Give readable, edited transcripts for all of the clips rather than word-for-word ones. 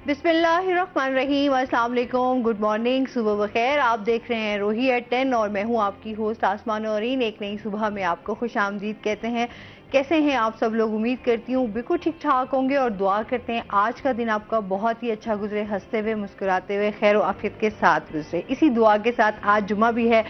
بسم اللہ الرحمن الرحیم، السلام علیکم، گڈ مارننگ، صبح بخیر۔ آپ دیکھ رہے ہیں روہی ایٹ 10 اور میں ہوں آپ کی ہوسٹ آسمان نورین۔ ایک نئی صبح میں آپ کو خوش آمدید کہتے ہیں۔ کیسے ہیں آپ سب لوگ؟ امید کرتی ہوں بالکل ٹھیک ٹھاک ہوں گے اور دعا کرتے ہیں آج کا دن آپ کا بہت ہی اچھا گزرے، ہنستے ہوئے مسکراتے ہوئے خیر و عافیت کے ساتھ گزرے۔ اسی دعا کے ساتھ آج جمعہ بھی ہے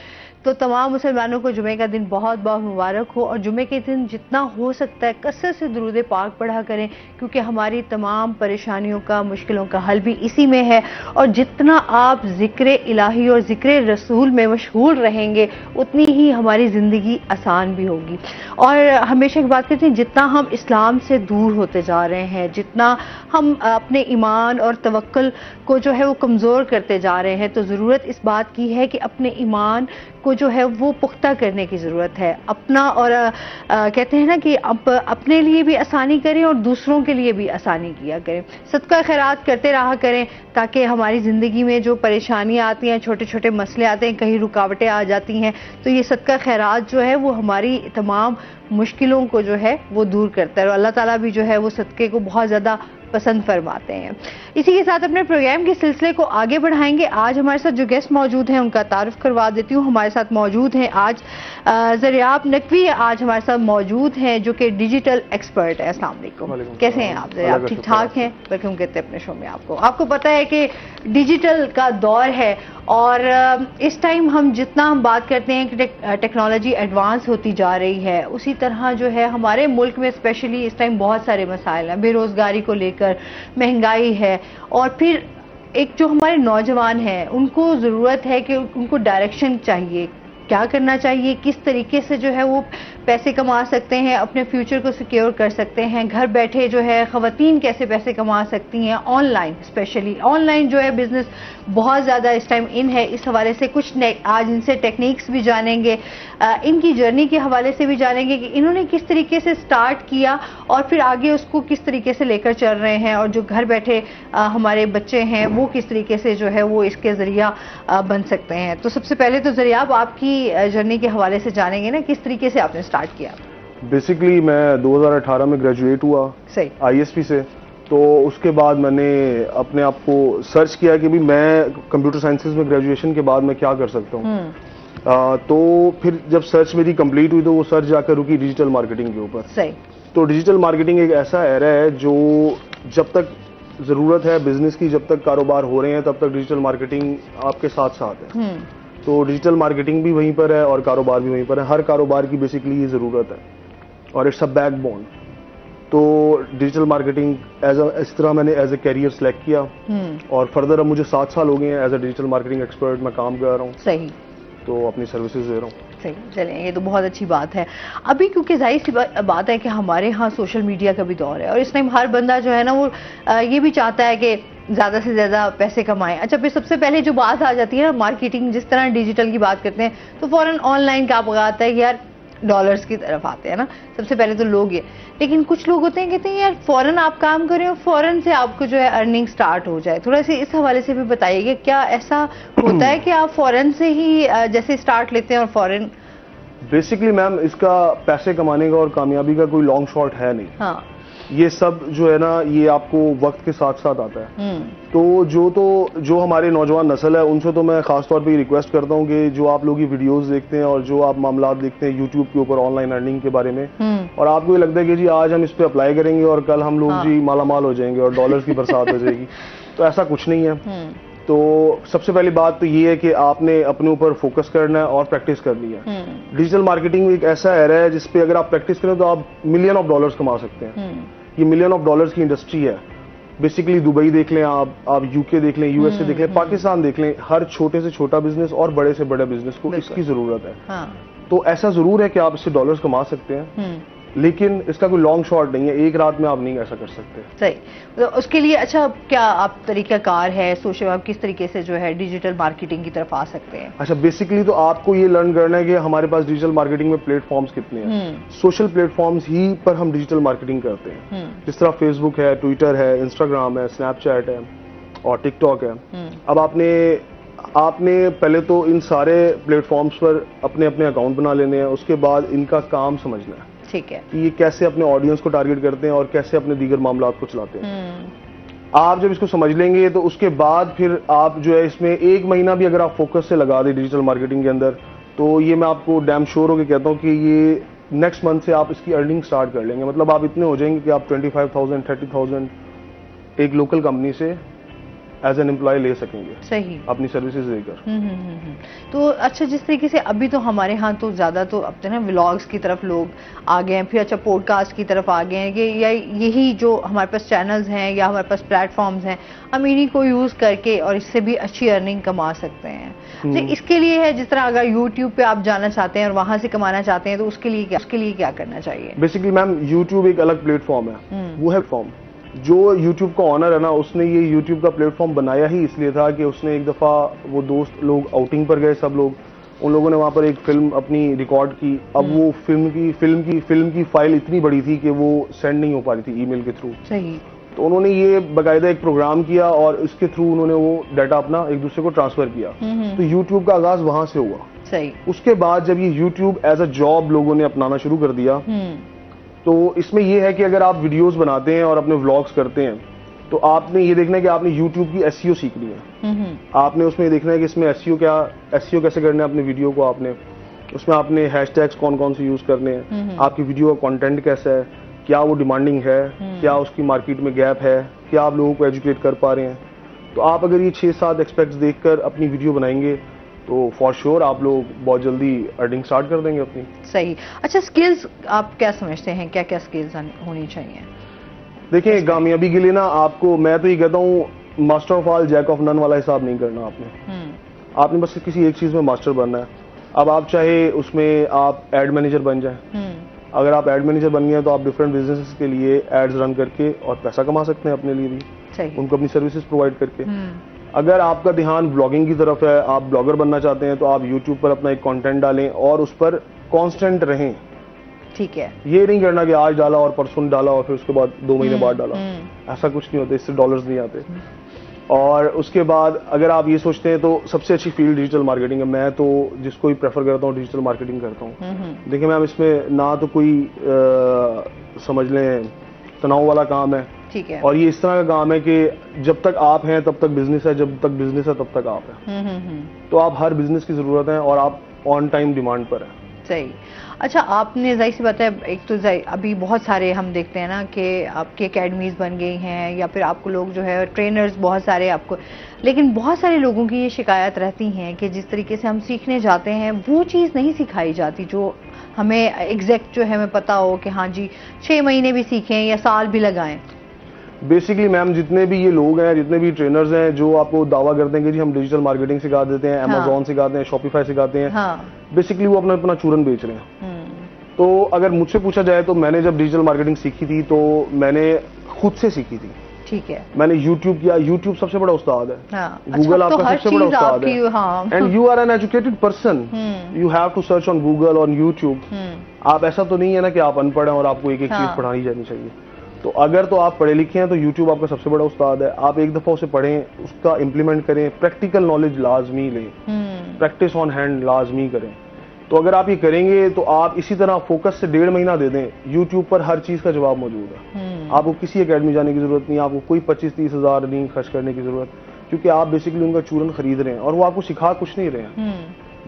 تو تمام مسلمانوں کو جمعے کا دن بہت بہت مبارک ہو، اور جمعے کے دن جتنا ہو سکتا ہے کثرت سے درود پاک پڑھا کریں، کیونکہ ہماری تمام پریشانیوں کا، مشکلوں کا حل بھی اسی میں ہے۔ اور جتنا آپ ذکر الہی اور ذکر رسول میں مشغول رہیں گے اتنی ہی ہماری زندگی آسان بھی ہوگی۔ اور ہمیشہ ایک بات کہتے ہیں، جتنا ہم اسلام سے دور ہوتے جا رہے ہیں، جتنا ہم اپنے ایمان اور توکل کو جو ہے وہ کمزور کرتے جا رہے ہیں، تو ضرورت اس بات کی ہے کہ اپنے ایمان کو جو ہے وہ پختہ کرنے کی ضرورت ہے۔ اپنا اور کہتے ہیں نا کہ اپنے لیے بھی آسانی کریں اور دوسروں کے لیے بھی آسانی کیا کریں، صدقہ خیرات کرتے رہا کریں، تاکہ ہماری زندگی میں جو پریشانیاں آتی ہیں، چھوٹے چھوٹے مسئلے آتے ہیں، کہیں رکاوٹیں آ جاتی ہیں، تو یہ صدقہ خیرات جو ہے وہ ہماری تمام مشکلوں کو جو ہے وہ دور کرتا ہے، اور اللہ تعالیٰ بھی جو ہے وہ صدقے کو بہت زیادہ پسند فرماتے ہیں۔ اسی کے ساتھ اپنے پروگرام کے سلسلے کو آگے بڑھائیں گے۔ آج ہمارے ساتھ جو گیسٹ موجود ہیں ان کا تعارف کروا دیتی ہوں۔ ہمارے ساتھ موجود ہیں آج زریاب نقوی، آج ہمارے ساتھ موجود ہیں جو کہ ڈیجیٹل ایکسپرٹ ہے۔ السلام علیکم، کیسے ہیں آپ زریاب؟ ٹھیک ٹھاک ہیں؟ ویلکم کہتے ہیں اپنے شو میں آپ کو پتہ ہے کہ ڈیجیٹل کا دور ہے، اور اس ٹائم ہم جتنا بات کرتے ہیں کہ ٹیکنالوجی ایڈوانس ہوتی جا رہی ہے، اسی طرح جو ہے ہمارے ملک میں اسپیشلی اس ٹائم بہت سارے مسائل ہیں، بے روزگاری کو لے کر، مہنگائی ہے، اور پھر ایک جو ہمارے نوجوان ہیں ان کو ضرورت ہے کہ ان کو ڈائریکشن چاہیے، کیا کرنا چاہیے، کس طریقے سے جو ہے وہ پیسے کما سکتے ہیں، اپنے فیوچر کو سیکیور کر سکتے ہیں، گھر بیٹھے جو ہے خواتین کیسے پیسے کما سکتی ہیں، online specially online جو ہے بزنس بہت زیادہ اس ٹائم ان ہے۔ اس حوالے سے کچھ آج ان سے ٹیکنیکس بھی جانیں گے، ان کی جرنی کے حوالے سے بھی جانیں گے کہ انہوں نے کس طریقے سے سٹارٹ کیا اور پھر آگے اس کو کس طریقے سے لے کر چل رہے ہیں، اور جو گھر بیٹھے ہمارے بچے ہیں وہ کس طریقے سے جو ہے وہ اس کے ذریعہ بن سکتے ہیں۔ تو سب سے پہلے تو زریاب آپ کی جرنی کے حوالے سے جانیں گے نا، کس طریقے سے آپ نے سٹارٹ کیا؟ بیسیکلی میں 2018 میں گریجویٹ ہوا آئی ایس پی سے، تو اس کے بعد میں نے اپنے آپ کو سرچ کیا کہ میں کمپیوٹر سائنسز میں گریجویشن کے بعد میں کیا کر سکتا ہوں۔ تو پھر جب سرچ میری کمپلیٹ ہوئی تو وہ سرچ جا کر رکی ڈیجیٹل مارکیٹنگ کے اوپر۔ تو ڈیجیٹل مارکیٹنگ ایک ایسا ایریا ہے جو جب تک ضرورت ہے بزنس کی، جب تک کاروبار ہو رہے ہیں تب تک ڈیجیٹل مارکیٹنگ آپ کے ساتھ ساتھ ہے۔ تو ڈیجیٹل مارکیٹنگ بھی وہیں پر ہے اور کاروبار بھی وہیں پر ہے، ہر کاروبار کی بیسیکلی یہ ضرورت ہے اور اٹس اے بیک بون۔ تو ڈیجیٹل مارکیٹنگ اس طرح میں نے ایز اے کیریئر سلیکٹ کیا، اور فردر اب مجھے 7 سال ہو گئے ہیں as a digital marketing expert میں کام کر رہا ہوں۔ صحیح، تو اپنی سروسز دے رہا ہوں۔ صحیح، چلیں یہ تو بہت اچھی بات ہے۔ ابھی کیونکہ ظاہر سی بات ہے کہ ہمارے ہاں سوشل میڈیا کا بھی دور ہے، اور اس ٹائم ہر بندہ جو ہے نا وہ یہ بھی چاہتا ہے کہ زیادہ سے زیادہ پیسے کمائیں۔ اچھا، پھر سب سے پہلے جو بات آ جاتی ہے نا مارکیٹنگ، جس طرح ڈیجیٹل کی بات کرتے ہیں تو فوراً آن لائن کا آتا ہے کہ یار ڈالرز کی طرف آتے ہیں نا، سب سے پہلے تو لوگ یہ، لیکن کچھ لوگ ہوتے ہیں کہتے ہیں یار فوراً آپ کام کریں اور فوراً سے آپ کو جو ہے ارننگ سٹارٹ ہو جائے۔ تھوڑا سا اس حوالے سے بھی بتائیے کہ کیا ایسا ہوتا ہے کہ آپ فوراً سے ہی جیسے سٹارٹ لیتے ہیں اور فوراً؟ بیسیکلی میم اس کا پیسے کمانے کا اور کامیابی کا کوئی لانگ شارٹ ہے نہیں۔ ہاں، یہ سب جو ہے نا یہ آپ کو وقت کے ساتھ ساتھ آتا ہے۔ تو جو ہمارے نوجوان نسل ہے ان سے تو میں خاص طور پہ یہ ریکویسٹ کرتا ہوں کہ جو آپ لوگ یہ ویڈیوز دیکھتے ہیں اور جو آپ معاملات دیکھتے ہیں یوٹیوب کے اوپر آن لائن ارننگ کے بارے میں، اور آپ کو یہ لگتا ہے کہ جی آج ہم اس پہ اپلائی کریں گے اور کل ہم لوگ جی مالا مال ہو جائیں گے اور ڈالرز کی برسات ہو جائے گی، تو ایسا کچھ نہیں ہے۔ تو سب سے پہلی بات تو یہ ہے کہ آپ نے اپنے اوپر فوکس کرنا ہے اور پریکٹس کرنی ہے۔ ڈیجیٹل مارکیٹنگ ایک ایسا ایریا ہے جس پہ اگر آپ پریکٹس کریں تو آپ ملین آف ڈالرز کما سکتے ہیں۔ یہ ملین آف ڈالرز کی انڈسٹری ہے۔ بیسیکلی دبئی دیکھ لیں آپ یو کے دیکھ لیں، یو ایس اے دیکھ لیں، پاکستان دیکھ لیں، ہر چھوٹے سے چھوٹا بزنس اور بڑے سے بڑے بزنس کو اس کی ضرورت ہے۔ تو ایسا ضرور ہے کہ آپ اس سے ڈالرز کما سکتے ہیں، لیکن اس کا کوئی لانگ شارٹ نہیں ہے، ایک رات میں آپ نہیں ایسا کر سکتے۔ صحیح، اس کے لیے اچھا کیا آپ طریقہ کار ہے، سوچو آپ کس طریقے سے جو ہے ڈیجیٹل مارکیٹنگ کی طرف آ سکتے ہیں؟ اچھا، بیسیکلی تو آپ کو یہ لرن کرنا ہے کہ ہمارے پاس ڈیجیٹل مارکیٹنگ میں پلیٹ فارمز کتنے ہیں۔ سوشل پلیٹ فارمز ہی پر ہم ڈیجیٹل مارکیٹنگ کرتے ہیں، جس طرح فیس بک ہے، ٹویٹر ہے، انسٹاگرام ہے، اسنیپ چیٹ ہے اور ٹک ٹاک ہے۔ اب آپ نے پہلے تو ان سارے پلیٹ فارمز پر اپنے اکاؤنٹ بنا لینے ہیں، اس کے بعد ان کا کام سمجھنا ہے، ٹھیک ہے، کہ یہ کیسے اپنے آڈینس کو ٹارگٹ کرتے ہیں اور کیسے اپنے دیگر معاملات کو چلاتے ہیں۔ آپ جب اس کو سمجھ لیں گے تو اس کے بعد پھر آپ جو ہے اس میں 1 مہینہ بھی اگر آپ فوکس سے لگا دیں ڈیجیٹل مارکیٹنگ کے اندر, تو یہ میں آپ کو ڈیم شور ہو کے کہتا ہوں کہ یہ نیکسٹ منتھ سے آپ اس کی ارننگ سٹارٹ کر لیں گے. مطلب آپ اتنے ہو جائیں گے کہ آپ 25,000 30,000 ایک لوکل کمپنی سے ایز این امپلائی لے سکیں گے, صحیح, اپنی سروسز دے کر. تو اچھا, جس طریقے سے ابھی تو ہمارے ہاں تو زیادہ تو اب تو نا ولاگس کی طرف لوگ آ گئے ہیں, پھر اچھا پوڈ کاسٹ کی طرف آ گئے ہیں کہ یہی جو ہمارے پاس چینلز ہیں یا ہمارے پاس پلیٹ فارمز ہیں, ہم انہیں کو یوز کر کے اور اس سے بھی اچھی ارننگ کما سکتے ہیں. اس کے لیے ہے, جس طرح اگر یوٹیوب پہ آپ جانا چاہتے ہیں اور وہاں سے کمانا چاہتے ہیں تو اس کے لیے کیا کرنا چاہیے؟ بیسکلی میم یوٹیوب ایک الگ پلیٹ فارم ہے, وہ ہے فارم جو یوٹیوب کا آنر ہے نا, اس نے یہ یوٹیوب کا پلیٹ فارم بنایا ہی اس لیے تھا کہ اس نے ایک دفعہ وہ دوست لوگ آؤٹنگ پر گئے, سب لوگ, ان لوگوں نے وہاں پر ایک فلم اپنی ریکارڈ کی. اب وہ فلم کی فائل اتنی بڑی تھی کہ وہ سینڈ نہیں ہو پا رہی تھی ای میل کے تھرو. صحیح. تو انہوں نے یہ باقاعدہ ایک پروگرام کیا اور اس کے تھرو انہوں نے وہ ڈیٹا اپنا ایک دوسرے کو ٹرانسفر کیا. تو یوٹیوب کا آغاز وہاں سے ہوا. صحیح. اس کے بعد جب یہ یوٹیوب ایز اے جاب لوگوں نے اپنانا شروع کر دیا, تو اس میں یہ ہے کہ اگر آپ ویڈیوز بناتے ہیں اور اپنے ولاگس کرتے ہیں تو آپ نے یہ دیکھنا ہے کہ آپ نے یوٹیوب کی ایس ای او سیکھنی ہے. آپ نے اس میں یہ دیکھنا ہے کہ اس میں ایس ای او کیسے کرنا ہے اپنے ویڈیو کو. آپ نے اس میں آپ نے ہیش ٹیگس کون سے یوز کرنے ہیں, آپ کی ویڈیو کا کانٹینٹ کیسا ہے, کیا وہ ڈیمانڈنگ ہے, کیا اس کی مارکیٹ میں گیپ ہے, کیا آپ لوگوں کو ایجوکیٹ کر پا رہے ہیں. تو آپ اگر یہ 6-7 ایسپیکٹس دیکھ کر اپنی ویڈیو بنائیں گے تو فار شیور آپ لوگ بہت جلدی ارننگ سٹارٹ کر دیں گے اپنی. صحیح. اچھا, سکلز آپ کیا سمجھتے ہیں, کیا کیا سکلز ہونی چاہیے؟ دیکھیں, کامیابی کے لیے نا آپ کو, میں تو یہ کہتا ہوں, master of all Jack of none والا حساب نہیں کرنا. آپ نے بس کسی ایک چیز میں ماسٹر بننا ہے. اب آپ چاہے اس میں آپ ایڈ مینیجر بن جائیں, اگر آپ ایڈ مینیجر بن گئے تو آپ ڈفرینٹ بزنس کے لیے ایڈز رن کر کے اور پیسہ کما سکتے ہیں اپنے لیے بھی, ان کو اپنی سروسز پرووائڈ کر کے. اگر آپ کا دھیان بلاگنگ کی طرف ہے, آپ بلاگر بننا چاہتے ہیں, تو آپ یوٹیوب پر اپنا ایک کانٹینٹ ڈالیں اور اس پر کانسٹنٹ رہیں. ٹھیک ہے. یہ نہیں کرنا کہ آج ڈالا اور پرسوں ڈالا اور پھر اس کے بعد 2 مہینے بعد ڈالا, ایسا کچھ نہیں ہوتا, اس سے ڈالرز نہیں آتے. اور اس کے بعد اگر آپ یہ سوچتے ہیں تو سب سے اچھی فیلڈ ڈیجیٹل مارکیٹنگ ہے. میں تو جس کو بھی پریفر کرتا ہوں ڈیجیٹل مارکیٹنگ کرتا ہوں. دیکھیں میم, اس میں نہ تو کوئی سمجھ لیں تناؤ والا کام ہے, اور یہ اس طرح کا کام ہے کہ جب تک آپ ہیں تب تک بزنس ہے, جب تک بزنس ہے تب تک آپ ہیں. تو آپ ہر بزنس کی ضرورت ہے اور آپ آن ٹائم ڈیمانڈ پر ہیں. صحیح. اچھا, آپ نے ظاہر سی بات ہے, ایک تو ابھی بہت سارے ہم دیکھتے ہیں نا کہ آپ کی اکیڈمیز بن گئی ہیں یا پھر آپ کو لوگ جو ہے ٹرینرز بہت سارے آپ کو, لیکن بہت سارے لوگوں کی یہ شکایت رہتی ہیں کہ جس طریقے سے ہم سیکھنے جاتے ہیں وہ چیز نہیں سکھائی جاتی جو ہمیں ایگزیکٹ جو ہے ہمیں پتا ہو کہ ہاں جی 6 مہینے بھی سیکھیں یا سال بھی لگائیں. بیسکلی میم, جتنے بھی یہ لوگ ہیں, جتنے بھی ٹرینرز ہیں جو آپ کو دعویٰ کرتے ہیں کہ جی ہم ڈیجیٹل مارکیٹنگ سکھا دیتے ہیں, امیزون سکھاتے ہیں, شاپیفائی سکھاتے ہیں, بیسکلی وہ اپنا چورن بیچ رہے ہیں. تو اگر مجھ سے پوچھا جائے تو میں نے جب ڈیجیٹل مارکیٹنگ سیکھی تھی تو میں نے خود سے سیکھی تھی. ٹھیک ہے. میں نے یوٹیوب کیا, یوٹیوب سب سے بڑا استاد ہے, گوگل آپ کا سب سے بڑا استاد ہے, and you are an educated person, you have to search on Google, on YouTube. آپ ایسا تو نہیں ہے نا کہ آپ ان پڑھ ہیں اور آپ کو ایک چیز پڑھانی جانی چاہیے. تو اگر تو آپ پڑھے لکھے ہیں تو یوٹیوب آپ کا سب سے بڑا استاد ہے. آپ ایک دفعہ اسے پڑھیں, اس کا امپلیمنٹ کریں, پریکٹیکل نالج لازمی لیں, پریکٹس آن ہینڈ لازمی کریں. تو اگر آپ یہ کریں گے تو آپ اسی طرح فوکس سے 1.5 مہینہ دے دیں, یوٹیوب پر ہر چیز کا جواب موجود ہے. آپ کو کسی اکیڈمی جانے کی ضرورت نہیں, آپ کو کوئی 25-30 ہزار نہیں خرچ کرنے کی ضرورت, کیونکہ آپ بیسکلی ان کا چورن خرید رہے ہیں اور وہ آپ کو سکھا کچھ نہیں رہے ہیں.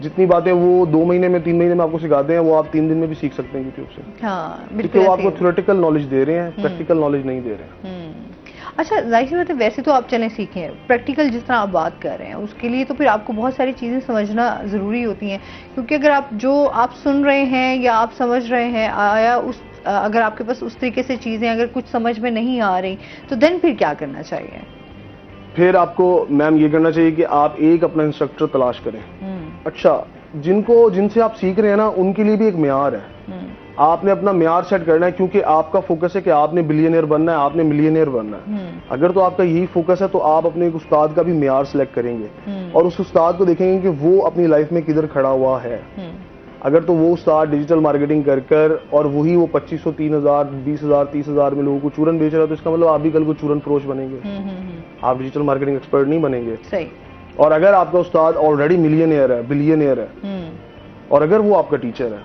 جتنی باتیں وہ 2 مہینے میں 3 مہینے میں آپ کو سکھاتے ہیں وہ آپ 3 دن میں بھی سیکھ سکتے ہیں یوٹیوب سے, کیونکہ وہ آپ کو تھیوریٹیکل نالج دے رہے ہیں, پریکٹیکل نالج نہیں دے رہے ہیں. اچھا, ظاہر سی بات ہے, ویسے تو آپ چلیں سیکھیں, پریکٹیکل جس طرح آپ بات کر رہے ہیں اس کے لیے تو پھر آپ کو بہت ساری چیزیں سمجھنا ضروری ہوتی ہیں, کیونکہ اگر آپ جو آپ سن رہے ہیں یا آپ سمجھ رہے ہیں, آیا اگر آپ کے پاس اس طریقے سے چیزیں اگر کچھ سمجھ میں نہیں آ رہی تو دین پھر کیا کرنا چاہیے؟ پھر آپ کو میم یہ کرنا چاہیے کہ آپ ایک اپنا انسٹرکٹر تلاش کریں. اچھا, جن سے آپ سیکھ رہے ہیں نا ان کے لیے بھی ایک معیار ہے, آپ نے اپنا معیار سیٹ کرنا ہے, کیونکہ آپ کا فوکس ہے کہ آپ نے بلینئر بننا ہے, آپ نے ملینئر بننا ہے. اگر تو آپ کا یہی فوکس ہے تو آپ اپنے ایک استاد کا بھی معیار سلیکٹ کریں گے اور اس استاد کو دیکھیں گے کہ وہ اپنی لائف میں کدھر کھڑا ہوا ہے. اگر تو وہ استاد ڈیجیٹل مارکیٹنگ کر اور وہی وہ 2500 3000 20,000 30,000 میں لوگوں کو چورن بیچ رہا ہے تو اس کا مطلب آپ بھی کل کو چورن فروش بنیں گے, آپ ڈیجیٹل مارکیٹنگ ایکسپرٹ نہیں بنیں گے. اور اگر آپ کا استاد آلریڈی ملینئر ہے, بلینئر ہے, اور اگر وہ آپ کا ٹیچر ہے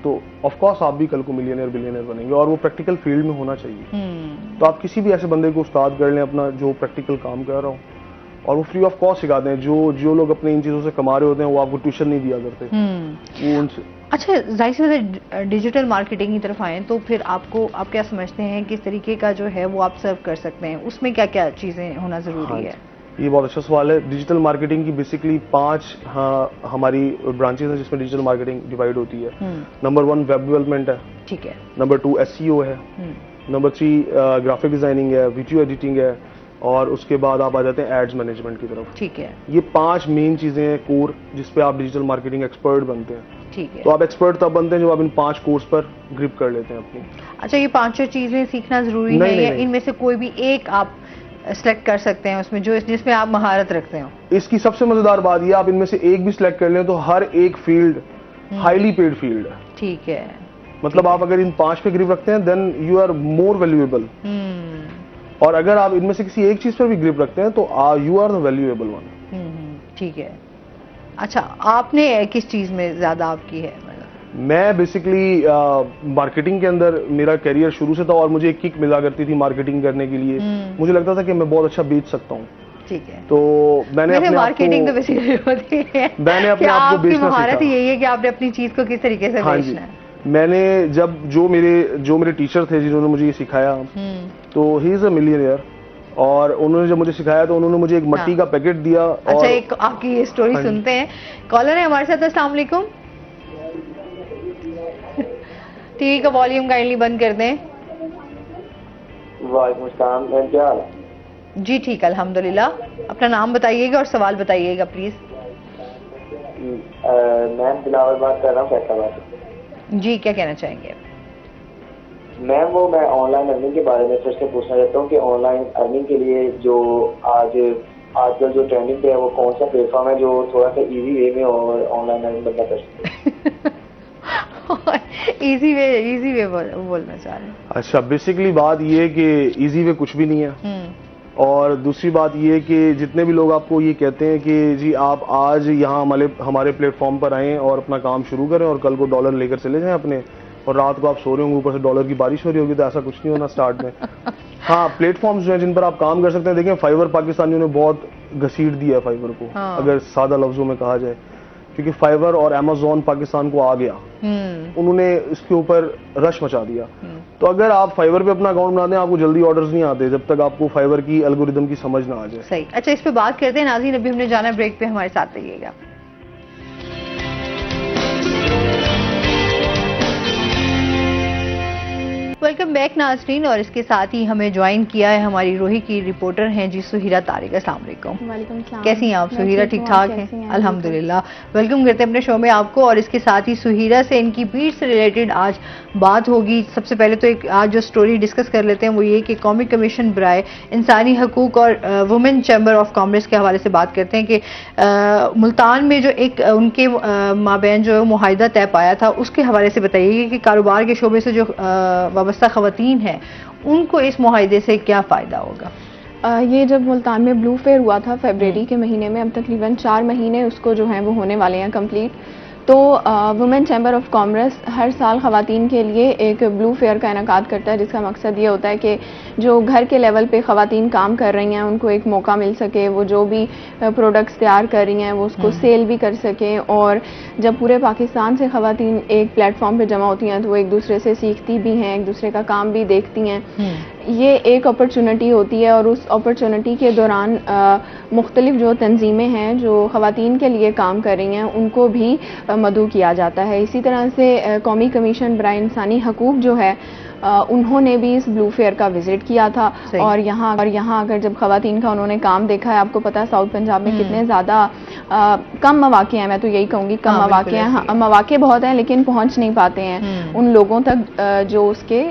تو آف کورس آپ بھی کل کو ملینئر بلینئر بنیں گے, اور وہ پریکٹیکل فیلڈ میں ہونا چاہیے. تو آپ کسی بھی ایسے بندے کو استاد کر لیں اپنا جو پریکٹیکل کام کر رہا ہوں, اور وہ فری آف کاسٹ سکھاتے ہیں. جو لوگ اپنے ان چیزوں سے کما رہے ہوتے ہیں وہ آپ کو ٹیوشن نہیں دیا کرتے, وہ ان سے. اچھا, ظاہر سے ڈیجیٹل مارکیٹنگ کی طرف آئیں تو پھر آپ کیا سمجھتے ہیں کس طریقے کا جو ہے وہ آپ سرو کر سکتے ہیں, اس میں کیا کیا چیزیں ہونا ضروری ہے؟ یہ بہت اچھا سوال ہے. ڈیجیٹل مارکیٹنگ کی بیسکلی 5 ہماری برانچز ہیں جس میں ڈیجیٹل مارکیٹنگ ڈیوائڈ ہوتی ہے. نمبر 1 ویب ڈیولپمنٹ ہے, ٹھیک ہے. نمبر 2 SEO ہے, نمبر 3 گرافک ڈیزائننگ ہے, ویڈیو ایڈیٹنگ ہے, اور اس کے بعد آپ آ جاتے ہیں ایڈز مینجمنٹ کی طرف. ٹھیک ہے. یہ 5 مین چیزیں ہیں کور جس پہ آپ ڈیجیٹل مارکیٹنگ ایکسپرٹ بنتے ہیں. ٹھیک ہے. تو آپ ایکسپرٹ تب بنتے ہیں جب آپ ان 5 کورس پر گرپ کر لیتے ہیں اپنی. اچھا, یہ 5 چیزیں سیکھنا ضروری ہے یا ان میں سے کوئی بھی ایک آپ سلیکٹ کر سکتے ہیں اس میں جس میں آپ مہارت رکھتے ہو؟ اس کی سب سے مزیدار بات یہ آپ ان میں سے ایک بھی سلیکٹ کر لیں تو ہر ایک فیلڈ ہائیلی پیڈ فیلڈ ہے. ٹھیک ہے. مطلب آپ اگر ان 5 پہ گرپ رکھتے ہیں then you are more valuable, اور اگر آپ ان میں سے کسی ایک چیز پر بھی گرپ رکھتے ہیں تو you are the valuable one. ٹھیک ہے. اچھا, آپ نے کس چیز میں زیادہ آپ کی ہے؟ میں بیسکلی مارکیٹنگ کے اندر میرا کیریئر شروع سے تھا, اور مجھے ایک کک ملا کرتی تھی مارکیٹنگ کرنے کے لیے. مجھے لگتا تھا کہ میں بہت اچھا بیچ سکتا ہوں. ٹھیک ہے. تو میں نے اپنے مارکیٹنگ تو بیسکلی ہوتی ہے, میں نے اپنے آپ کو بیچنا سیکھا. مہارت یہی ہے کہ آپ نے اپنی چیز کو کس طریقے سے بیچنا ہے. میں نے جب جو میرے ٹیچر تھے جنہوں نے مجھے یہ سکھایا, تو ہی از اے ملینئر, اور انہوں نے جب مجھے سکھایا تو انہوں نے مجھے ایک مٹی کا پیکٹ دیا. اچھا, ایک آپ کی یہ اسٹوری سنتے ہیں. کالر ہے ہمارے ساتھ. السلام علیکم. ٹی وی کا والیوم کائنڈلی بند کر دیں. وعلیکم السلام, کیا حال ہے؟ جی ٹھیک, الحمدللہ. اپنا نام بتائیے گا اور سوال بتائیے گا پلیز. میں بلاول بات کر رہا ہوں فیصلہ سے. جی, کیا کہنا چاہیں گے؟ میم میں آن لائن ارننگ کے بارے میں سر سے پوچھنا چاہتا ہوں کہ آن لائن ارننگ کے لیے جو آج کل جو ٹرینڈنگ پہ ہے وہ کون سا پلیٹ فارم ہے جو تھوڑا سا ایزی وے میں اور آن لائن ارننگ بندہ کر سکتے؟ ایزی وے بولنا چاہ رہے ہیں. اچھا, بیسکلی بات یہ ہے کہ ایزی وے کچھ بھی نہیں ہے, اور دوسری بات یہ ہے کہ جتنے بھی لوگ آپ کو یہ کہتے ہیں کہ جی آپ آج یہاں ہمارے پلیٹ فارم پر آئیں اور اپنا کام شروع کریں اور کل کو ڈالر لے کر چلے جائیں اپنے, اور رات کو آپ سو رہے ہوں گے اوپر سے ڈالر کی بارش ہو رہی ہوگی, تو ایسا کچھ نہیں ہونا اسٹارٹ میں. ہاں, پلیٹ فارمز جو ہیں جن پر آپ کام کر سکتے ہیں, دیکھیں فائیور پاکستانیوں نے بہت گھسیٹ دیا ہے فائیور کو, اگر سادہ لفظوں میں کہا جائے, کیونکہ فائیور اور امیزون پاکستان کو آ گیا, انہوں نے اس کے اوپر رش مچا دیا. تو اگر آپ فائیور پہ اپنا اکاؤنٹ بنا دیں آپ کو جلدی آرڈرز نہیں آتے جب تک آپ کو فائیور کی الگوریدم کی سمجھ نہ آ جائے. صحیح. اچھا, اس پہ بات کرتے ہیں ناظرین, ابھی ہم نے جانا بریک پہ, ہمارے ساتھ رہیے گا. ویلکم بیک ناظرین, اور اس کے ساتھ ہی ہمیں جوائن کیا ہے ہماری روہی کی رپورٹر ہیں جی سہیرہ طارق. السلام علیکم. وعلیکم السلام. کیسی ہیں آپ سہیرہ؟ ٹھیک ٹھاک ہیں الحمدللہ. ویلکم کرتے ہیں اپنے شو میں آپ کو, اور اس کے ساتھ ہی سہیرہ سے ان کی بیٹ سے ریلیٹڈ آج بات ہوگی. سب سے پہلے تو ایک آج جو سٹوری ڈسکس کر لیتے ہیں وہ یہ کہ قومی کمیشن برائے انسانی حقوق اور وومن چیمبر آف کامرس کے حوالے سے بات کرتے ہیں کہ ملتان میں جو ایک ان کے مابین جو معاہدہ طے پایا تھا اس کے حوالے سے بتائیے کہ کاروبار کے شعبے سے جو وابستہ خواتین ہیں ان کو اس معاہدے سے کیا فائدہ ہوگا؟ یہ جب ملتان میں بلو فیئر ہوا تھا فیبرری کے مہینے میں, اب تقریباً 4 مہینے اس کو جو ہیں وہ ہونے والے ہیں کمپلیٹ, تو وومن چیمبر آف کامرس ہر سال خواتین کے لیے ایک بلو فیئر کا انعقاد کرتا ہے, جس کا مقصد یہ ہوتا ہے کہ جو گھر کے لیول پہ خواتین کام کر رہی ہیں ان کو ایک موقع مل سکے, وہ جو بھی پروڈکٹس تیار کر رہی ہیں وہ اس کو سیل بھی کر سکیں, اور جب پورے پاکستان سے خواتین ایک پلیٹ فارم پہ جمع ہوتی ہیں تو وہ ایک دوسرے سے سیکھتی بھی ہیں, ایک دوسرے کا کام بھی دیکھتی ہیں. یہ ایک اپرچونٹی ہوتی ہے, اور اس اپرچونٹی کے دوران مختلف جو تنظیمیں ہیں جو خواتین کے لیے کام کر رہی ہیں ان کو بھی مدعو کیا جاتا ہے. اسی طرح سے قومی کمیشن برائے انسانی حقوق جو ہے انہوں نے بھی اس بلو فیئر کا وزٹ کیا تھا, اور یہاں اگر جب خواتین کا انہوں نے کام دیکھا ہے, آپ کو پتا ہے ساؤتھ پنجاب میں کتنے زیادہ کم مواقع ہیں, میں تو یہی کہوں گی کم مواقع ہیں, مواقع بہت ہیں لیکن پہنچ نہیں پاتے ہیں ان لوگوں تک جو اس کے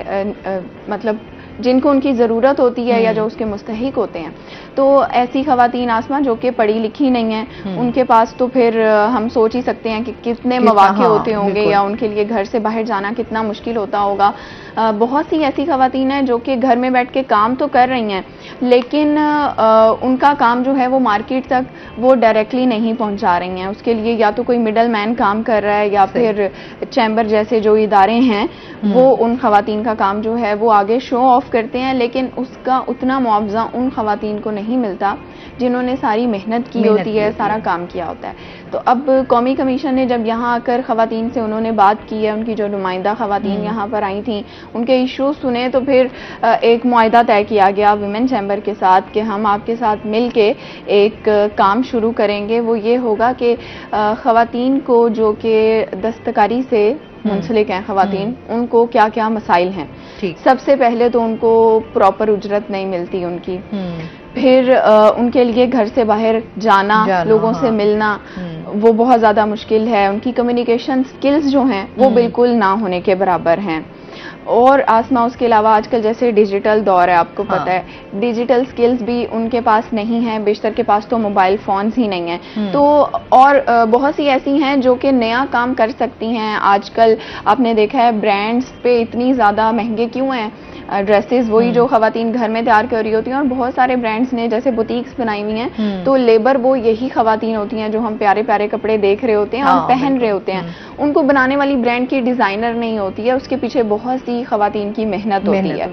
مطلب جن کو ان کی ضرورت ہوتی ہے یا جو اس کے مستحق ہوتے ہیں. تو ایسی خواتین آسما جو کہ پڑھی لکھی نہیں ہیں ان کے پاس تو پھر ہم سوچ ہی سکتے ہیں کہ کتنے مواقع ہوتے ہوں گے, یا ان کے لیے گھر سے باہر جانا کتنا مشکل ہوتا ہوگا. بہت سی ایسی خواتین ہیں جو کہ گھر میں بیٹھ کے کام تو کر رہی ہیں لیکن ان کا کام جو ہے وہ مارکیٹ تک وہ ڈائریکٹلی نہیں پہنچا رہی ہیں. اس کے لیے یا تو کوئی مڈل مین کام کر رہا ہے, یا پھر چیمبر جیسے جو ادارے ہیں وہ ان خواتین کا کام جو ہے وہ آگے شو آف آف کرتے ہیں لیکن اس کا اتنا معاوضہ ان خواتین کو نہیں ملتا جنہوں نے ساری محنت کی ہوتی ہے, سارا کام کیا ہوتا ہے. تو اب قومی کمیشن نے جب یہاں آ کر خواتین سے انہوں نے بات کی ہے, ان کی جو نمائندہ خواتین یہاں پر آئی تھیں ان کے ایشوز سنے, تو پھر ایک معاہدہ طے کیا گیا ویمن چیمبر کے ساتھ کہ ہم آپ کے ساتھ مل کے ایک کام شروع کریں گے. وہ یہ ہوگا کہ خواتین کو جو کہ دستکاری سے منسلک ہیں خواتین, ان کو کیا کیا مسائل ہیں. سب سے پہلے تو ان کو پراپر اجرت نہیں ملتی ان کی, پھر ان کے لیے گھر سے باہر جانا, لوگوں سے ملنا وہ بہت زیادہ مشکل ہے. ان کی کمیونیکیشن سکلز جو ہیں وہ بالکل نہ ہونے کے برابر ہیں. اور آسما اس کے علاوہ آج کل جیسے ڈیجیٹل دور ہے, آپ کو پتہ ہے ڈیجیٹل سکلز بھی ان کے پاس نہیں ہیں, بیشتر کے پاس تو موبائل فونز ہی نہیں ہیں. تو اور بہت سی ایسی ہیں جو کہ نیا کام کر سکتی ہیں. آج کل آپ نے دیکھا ہے برانڈز پہ اتنی زیادہ مہنگے کیوں ہیں ڈریسز, وہی جو خواتین گھر میں تیار کر رہی ہوتی ہیں, اور بہت سارے برانڈز نے جیسے بوتیکس بنائی ہوئی ہیں تو لیبر وہ یہی خواتین ہوتی ہیں جو ہم پیارے پیارے کپڑے دیکھ رہے ہوتے ہیں, ہم پہن رہے ہوتے ہیں. ان کو بنانے والی برانڈ کی ڈیزائنر نہیں ہوتی ہے, اس کے پیچھے بہت سی خواتین کی محنت ہوتی ہے.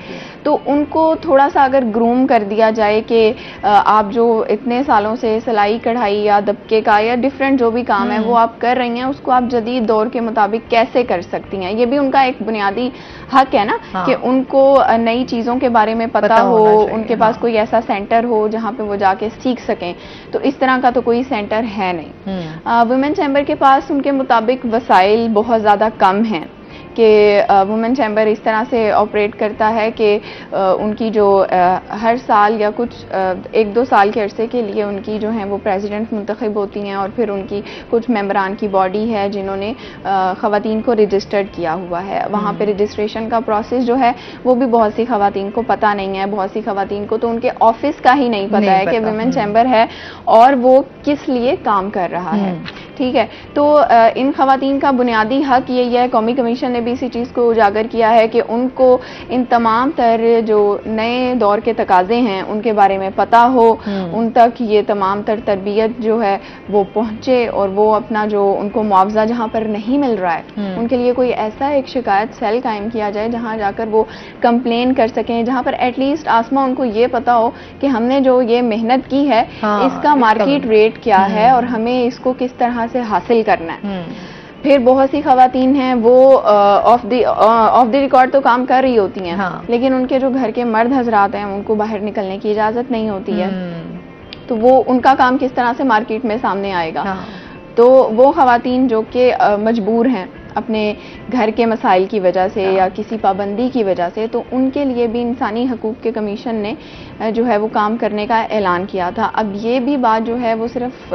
تو ان کو تھوڑا سا اگر گروم کر دیا جائے کہ آپ جو اتنے سالوں سے سلائی کڑھائی یا دبکے کا یا ڈفرینٹ جو بھی کام ہے وہ آپ کر رہی ہیں, اس کو آپ جدید دور کے مطابق کیسے کر سکتی ہیں. یہ بھی ان کا ایک بنیادی حق ہے نا کہ ان کو نئی چیزوں کے بارے میں پتہ ہو, ان کے پاس کوئی ایسا سینٹر ہو جہاں پہ وہ جا کے سیکھ سکیں. تو اس طرح کا تو کوئی سینٹر ہے نہیں. ویمن چیمبر کے پاس ان کے مطابق وسائل بہت زیادہ کم ہیں کہ وومن چیمبر اس طرح سے آپریٹ کرتا ہے کہ ان کی جو ہر سال یا کچھ 1-2 سال کے عرصے کے لیے ان کی جو ہیں وہ پریزیڈنٹ منتخب ہوتی ہیں, اور پھر ان کی کچھ ممبران کی باڈی ہے جنہوں نے خواتین کو رجسٹرڈ کیا ہوا ہے. وہاں پہ رجسٹریشن کا پروسیس جو ہے وہ بھی بہت سی خواتین کو پتہ نہیں ہے. بہت سی خواتین کو تو ان کے آفس کا ہی نہیں پتہ ہے کہ ویمن چیمبر ہے اور وہ کس لیے کام کر رہا ہے. ٹھیک ہے, تو ان خواتین کا بنیادی حق یہی ہے. قومی کمیشن نے بھی اسی چیز کو اجاگر کیا ہے کہ ان کو ان تمام تر جو نئے دور کے تقاضے ہیں ان کے بارے میں پتہ ہو, ان تک یہ تمام تر تربیت جو ہے وہ پہنچے, اور وہ اپنا جو ان کو معاوضہ جہاں پر نہیں مل رہا ہے ان کے لیے کوئی ایسا ایک شکایت سیل قائم کیا جائے جہاں جا کر وہ کمپلین کر سکیں, جہاں پر ایٹ لیسٹ آسما ان کو یہ پتا ہو کہ ہم نے جو یہ محنت کی ہے اس کا مارکیٹ ریٹ کیا ہے اور ہمیں اس کو کس طرح سے حاصل کرنا ہے. پھر بہت سی خواتین ہیں وہ آف دی ریکارڈ تو کام کر رہی ہوتی ہیں, لیکن ان کے جو گھر کے مرد حضرات ہیں ان کو باہر نکلنے کی اجازت نہیں ہوتی ہے. تو وہ ان کا کام کس طرح سے مارکیٹ میں سامنے آئے گا. تو وہ خواتین جو کہ مجبور ہیں اپنے گھر کے مسائل کی وجہ سے یا کسی پابندی کی وجہ سے, تو ان کے لیے بھی انسانی حقوق کے کمیشن نے جو ہے وہ کام کرنے کا اعلان کیا تھا. اب یہ بھی بات جو ہے وہ صرف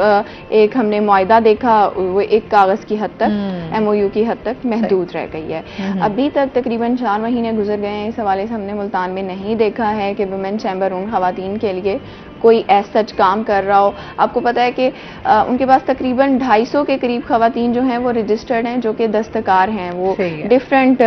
ایک ہم نے معاہدہ دیکھا, وہ ایک کاغذ کی حد تک, MOU کی حد تک محدود رہ گئی ہے. ابھی تک تقریباً 4 مہینے گزر گئے ہیں, اس حوالے سے ہم نے ملتان میں نہیں دیکھا ہے کہ ویمن چیمبر ان خواتین کے لیے کوئی ایس سچ کام کر رہا ہو. آپ کو پتہ ہے کہ ان کے پاس تقریباً 250 کے قریب خواتین جو ہیں وہ رجسٹرڈ ہیں, جو کہ دستکار ہیں, وہ ڈفرینٹ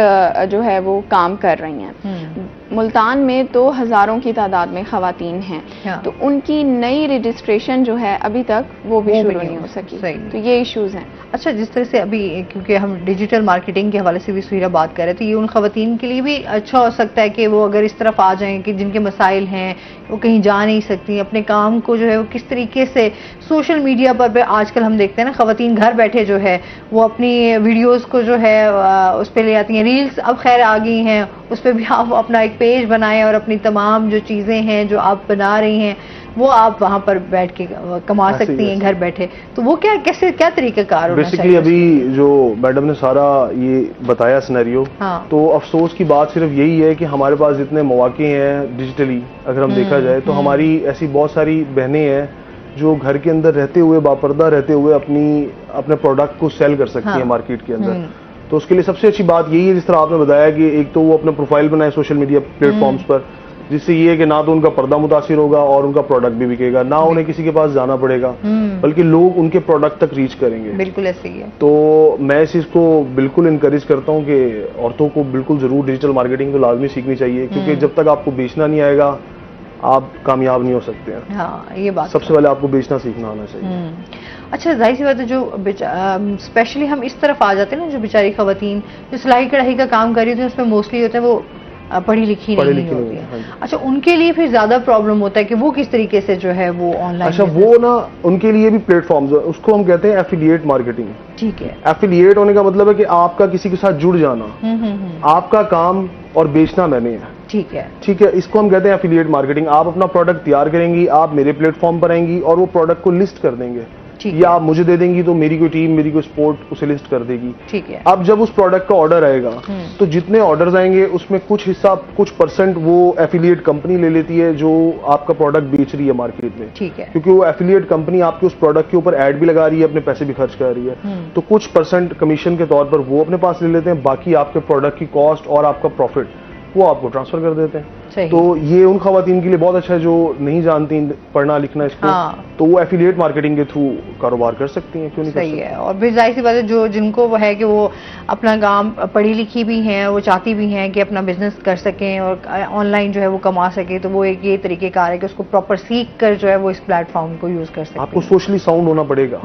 جو ہے وہ کام کر رہی ہیں. ملتان میں تو ہزاروں کی تعداد میں خواتین ہیں, تو ان کی نئی رجسٹریشن جو ہے ابھی تک وہ بھی شروع نہیں ہو سکی. تو یہ ایشوز ہیں. اچھا, جس طرح سے ابھی کیونکہ ہم ڈیجیٹل مارکیٹنگ کے حوالے سے بھی سویرا بات کر رہے تھے, یہ ان خواتین کے لیے بھی اچھا ہو سکتا ہے کہ وہ اگر اس طرف آ جائیں کہ جن کے مسائل ہیں, وہ کہیں جا نہیں سکتی, اپنے کام کو جو ہے وہ کس طریقے سے سوشل میڈیا پر آج کل ہم دیکھتے ہیں نا خواتین گھر بیٹھے جو ہے وہ اپنی ویڈیوز کو جو ہے اس پہ لے آتی ہیں. ریلز اب خیر آ گئی ہیں, اس پہ بھی آپ اپنا ایک پیج بنائیں اور اپنی تمام جو چیزیں ہیں جو آپ بنا رہی ہیں وہ آپ وہاں پر بیٹھ کے کما سکتی ہیں گھر بیٹھے. تو وہ کیا طریقہ کار ہونا چاہیے؟ بیسیکلی ابھی جو میڈم نے سارا یہ بتایا سینیریو, تو افسوس کی بات صرف یہی ہے کہ ہمارے پاس جتنے مواقع ہیں ڈیجیٹلی اگر ہم دیکھا جائے تو ہماری ایسی بہت ساری بہنیں ہیں جو گھر کے اندر رہتے ہوئے باپردہ رہتے ہوئے اپنے پروڈکٹ کو سیل کر سکتی ہیں مارکیٹ کے اندر. تو اس کے لیے سب سے اچھی بات یہی ہے جس طرح آپ نے بتایا کہ ایک تو وہ اپنا پروفائل بنائے سوشل میڈیا پلیٹ فارمز پر, جس سے یہ ہے کہ نہ تو ان کا پردہ متاثر ہوگا اور ان کا پروڈکٹ بھی بکے گا, نہ انہیں کسی کے پاس جانا پڑے گا, بلکہ لوگ ان کے پروڈکٹ تک ریچ کریں گے. بالکل ایسے ہی ہے. تو میں اس چیز کو بالکل انکریج کرتا ہوں کہ عورتوں کو بالکل ضرور ڈیجیٹل مارکیٹنگ تو لازمی سیکھنی چاہیے, کیونکہ جب تک آپ کو بیچنا نہیں آئے گا آپ کامیاب نہیں ہو سکتے ہیں. ہاں, یہ بات سب سے پہلے آپ کو بیچنا سیکھنا آنا چاہیے. اچھا, ظاہر سی بات ہے جو اسپیشلی ہم اس طرف آ جاتے ہیں نا, جو بیچاری خواتین جو سلائی کڑھائی کا کام کر رہی ہوتی ہیں اس میں موسٹلی ہوتے ہیں وہ پڑھی لکھی نہیں ہوتی ہے. اچھا ان کے لیے پھر زیادہ پرابلم ہوتا ہے کہ وہ کس طریقے سے جو ہے وہ آن لائن. اچھا وہ نا ان کے لیے بھی پلیٹ فارمز ہے, اس کو ہم کہتے ہیں ایفیلیٹ مارکیٹنگ. ٹھیک ہے. ایفیلیٹ ہونے کا مطلب ہے کہ آپ کا کسی کے ساتھ جڑ جانا, آپ کا کام اور بیچنا میں نے ہے. ٹھیک ہے. ٹھیک ہے, اس کو ہم کہتے ہیں ایفیلیٹ مارکیٹنگ. آپ اپنا پروڈکٹ تیار کریں گی, آپ میرے پلیٹ فارم پر آئیں گی اور وہ پروڈکٹ کو لسٹ کر دیں گے, یا آپ مجھے دے دیں گی تو میری کوئی ٹیم, میری کوئی سپورٹ اسے لسٹ کر دے گی. ٹھیک ہے. اب جب اس پروڈکٹ کا آرڈر آئے گا تو جتنے آرڈرز آئیں گے اس میں کچھ حصہ, کچھ پرسنٹ وہ ایفیلیٹ کمپنی لے لیتی ہے جو آپ کا پروڈکٹ بیچ رہی ہے مارکیٹ میں. ٹھیک ہے. کیونکہ وہ ایفیلیٹ کمپنی آپ کے اس پروڈکٹ کے اوپر ایڈ بھی لگا رہی ہے, اپنے پیسے بھی خرچ کر رہی ہے, تو کچھ پرسنٹ کمیشن کے طور پر وہ اپنے پاس لے لیتے ہیں, باقی آپ کے پروڈکٹ کی کاسٹ اور آپ کا پروفٹ وہ آپ کو ٹرانسفر کر دیتے ہیں. تو یہ ان خواتین کے لیے بہت اچھا ہے جو نہیں جانتی پڑھنا لکھنا اس کو, تو وہ ایفیلیٹ مارکیٹنگ کے تھرو کاروبار کر سکتی ہیں, کیوں نہیں. صحیح ہے. اور پھر ظاہر سی بات ہے جن کو وہ ہے کہ وہ اپنا کام پڑھی لکھی بھی ہیں, وہ چاہتی بھی ہیں کہ اپنا بزنس کر سکیں اور آن لائن جو ہے وہ کما سکیں, تو وہ ایک یہ طریقہ کار ہے کہ اس کو پراپر سیکھ کر جو ہے وہ اس پلیٹ فارم کو یوز کر سکیں. آپ کو سوشلی ساؤنڈ ہونا پڑے گا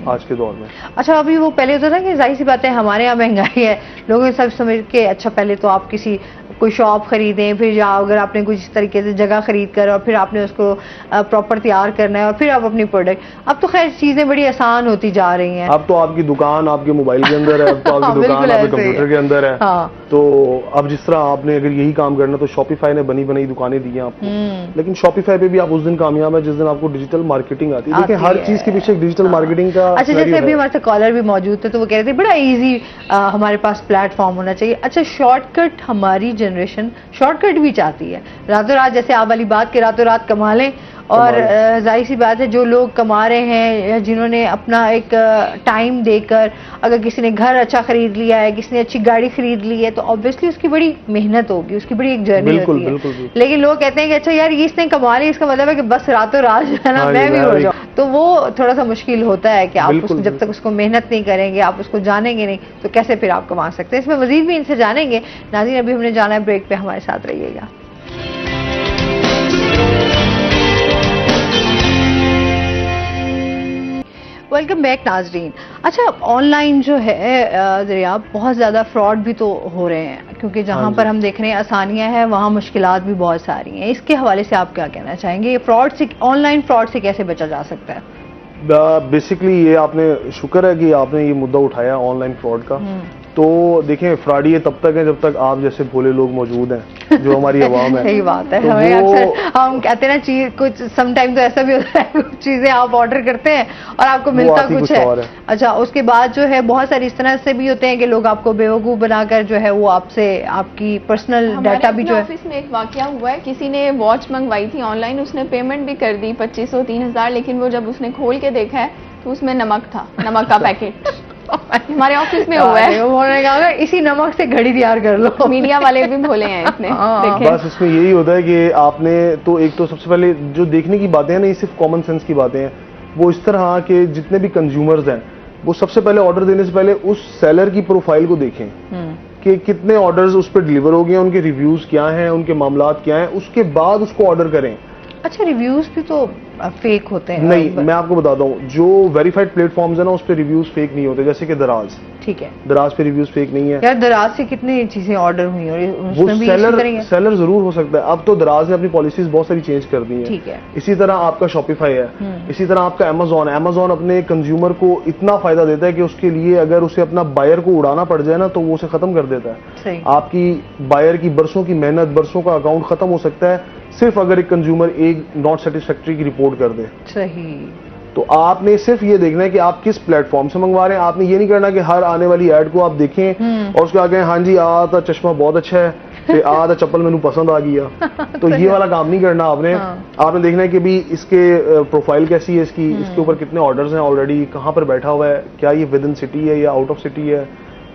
آج کے دور میں. اچھا ابھی وہ پہلے ہوتا تھا کہ ظاہر سی بات ہے ہمارے یہاں مہنگائی ہے, لوگوں سب سمجھ کے اچھا پہلے تو آپ کسی کوئی شاپ خریدیں, پھر جاؤ اگر آپ نے کچھ اس طریقے سے جگہ خرید کر اور پھر آپ نے اس کو پراپر تیار کرنا ہے اور پھر آپ اپنی پروڈکٹ. اب تو خیر چیزیں بڑی آسان ہوتی جا رہی ہیں. اب تو آپ کی دکان آپ کے موبائل کے اندر ہے, اب تو آپ کی دکان آپ کے کمپیوٹر کے اندر ہے. تو اب جس طرح آپ نے اگر یہی کام کرنا تو شاپیفائی نے بنی بنائی دکانیں دی ہیں آپ کو, لیکن شاپیفائی پہ بھی آپ اس دن کامیاب ہے جس دن آپ کو ڈیجیٹل مارکیٹنگ آتی ہے. دیکھیں ہر چیز کے پیچھے ایک ڈیجیٹل مارکیٹنگ کا. اچھا جیسے ابھی ہمارے ساتھ کالر بھی موجود تھے تو وہ کہہ رہے تھے بڑا ایزی ہمارے پاس پلیٹ فارم ہونا چاہیے. اچھا شارٹ کٹ, ہماری جنریشن شارٹ کٹ بھی چاہتی ہے, راتوں رات جیسے آپ والی بات کہ راتوں رات کما لیں, اور ظاہر سی بات ہے جو لوگ کما رہے ہیں, جنہوں نے اپنا ایک ٹائم دے کر, اگر کسی نے گھر اچھا خرید لیا ہے, کسی نے اچھی گاڑی خرید لی ہے, تو آبویسلی اس کی بڑی محنت ہوگی, اس کی بڑی ایک جرنی ہوتی ہے. لیکن لوگ کہتے ہیں کہ اچھا یار اس نے کما لی, اس کا مطلب ہے کہ بس راتوں رات جو ہے نا میں بھی ہو جاؤں. تو وہ تھوڑا سا مشکل ہوتا ہے کہ آپ جب تک اس کو محنت نہیں کریں گے, آپ اس کو جانیں گے نہیں, تو کیسے پھر آپ کما سکتے ہیں. اس میں مزید بھی ان سے جانیں گے. ناظرین ابھی ہم نے جانا ہے بریک پہ, ہمارے ساتھ رہیے گا. ویلکم بیک ناظرین. اچھا آن لائن جو ہے دریاب بہت زیادہ فراڈ بھی تو ہو رہے ہیں, کیونکہ جہاں پر ہم دیکھ رہے ہیں آسانیاں ہیں وہاں مشکلات بھی بہت ساری ہیں. اس کے حوالے سے آپ کیا کہنا چاہیں گے, فراڈ سے, آن لائن فراڈ سے کیسے بچا جا سکتا ہے؟ بیسکلی یہ آپ نے, شکر ہے کہ آپ نے یہ مدعا اٹھایا آن لائن فراڈ کا. تو دیکھیں فراڈی تب تک ہے جب تک آپ جیسے بھولے لوگ موجود ہیں جو ہماری عوام ہے. صحیح بات ہے. ہمیں اکثر ہم کہتے ہیں نا چیز کچھ سم ٹائم تو ایسا بھی ہوتا ہے کچھ چیزیں آپ آرڈر کرتے ہیں اور آپ کو ملتا کچھ ہے. اچھا اس کے بعد جو ہے بہت سارے اس طرح سے بھی ہوتے ہیں کہ لوگ آپ کو بیوقوف بنا کر جو ہے وہ آپ سے آپ کی پرسنل ڈیٹا بھی جو ہے. آفس میں ایک واقعہ ہوا ہے, کسی نے واچ منگوائی تھی آن لائن, اس نے پیمنٹ بھی کر دی 2500-3000, لیکن وہ جب اس نے کھول کے دیکھا ہے تو اس میں نمک تھا, نمک کا پیکٹ. ہمارے آفس میں ہوا ہے. انہوں نے کہا اسی نمک سے گھڑی تیار کر لو. میڈیا والے بھی بھولے ہیں اس میں. بس اس میں یہی ہوتا ہے کہ آپ نے تو ایک تو سب سے پہلے جو دیکھنے کی باتیں ہیں نا, یہ صرف کامن سینس کی باتیں ہیں. وہ اس طرح کہ جتنے بھی کنزیومرز ہیں وہ سب سے پہلے آرڈر دینے سے پہلے اس سیلر کی پروفائل کو دیکھیں کہ کتنے آرڈرز اس پہ ڈیلیور ہو گئے ہیں, ان کے ریویوز کیا ہیں, ان کے معاملات کیا ہیں, اس کے بعد اس کو آرڈر کریں. اچھا ریویوز بھی تو فیک ہوتے ہیں؟ نہیں, میں آپ کو بتاتا ہوں, جو ویریفائڈ پلیٹ فارمز ہیں نا اس پہ ریویوز فیک نہیں ہوتے. جیسے کہ دراز, ٹھیک ہے, دراز پہ ریویوز فیک نہیں ہے. یار دراز سے کتنی چیزیں آرڈر ہوئی اور وہ سیلر ضرور ہو سکتا ہے. اب تو دراز نے اپنی پالیسیز بہت ساری چینج کر دی ہیں. ٹھیک ہے. اسی طرح آپ کا شاپیفائی ہے, اسی طرح آپ کا امیزون ہے. امیزون اپنے کنزیومر کو اتنا فائدہ دیتا ہے کہ اس کے لیے اگر اسے اپنا بائر کو اڑانا پڑ جائے نا تو وہ اسے ختم کر دیتا ہے. آپ کی بائر کی برسوں کی محنت, برسوں کا اکاؤنٹ ختم ہو سکتا ہے صرف اگر ایک کنزیومر ایک ناٹ سیٹسفیکٹری کی رپورٹ کر دے. صحیح. تو آپ نے صرف یہ دیکھنا ہے کہ آپ کس پلیٹ فارم سے منگوا رہے ہیں. آپ نے یہ نہیں کرنا کہ ہر آنے والی ایڈ کو آپ دیکھیں اور اس کے آگے ہاں جی آتا چشمہ بہت اچھا ہے, آتا چپل میں پسند آ گیا. تو یہ والا کام نہیں کرنا آپ نے. آپ نے دیکھنا ہے کہ بھی اس کے پروفائل کیسی ہے, اس کی, اس کے اوپر کتنے آرڈرز ہیں آلریڈی, کہاں پر بیٹھا ہوا ہے, کیا یہ ود ان سٹی ہے یا آؤٹ آف سٹی ہے.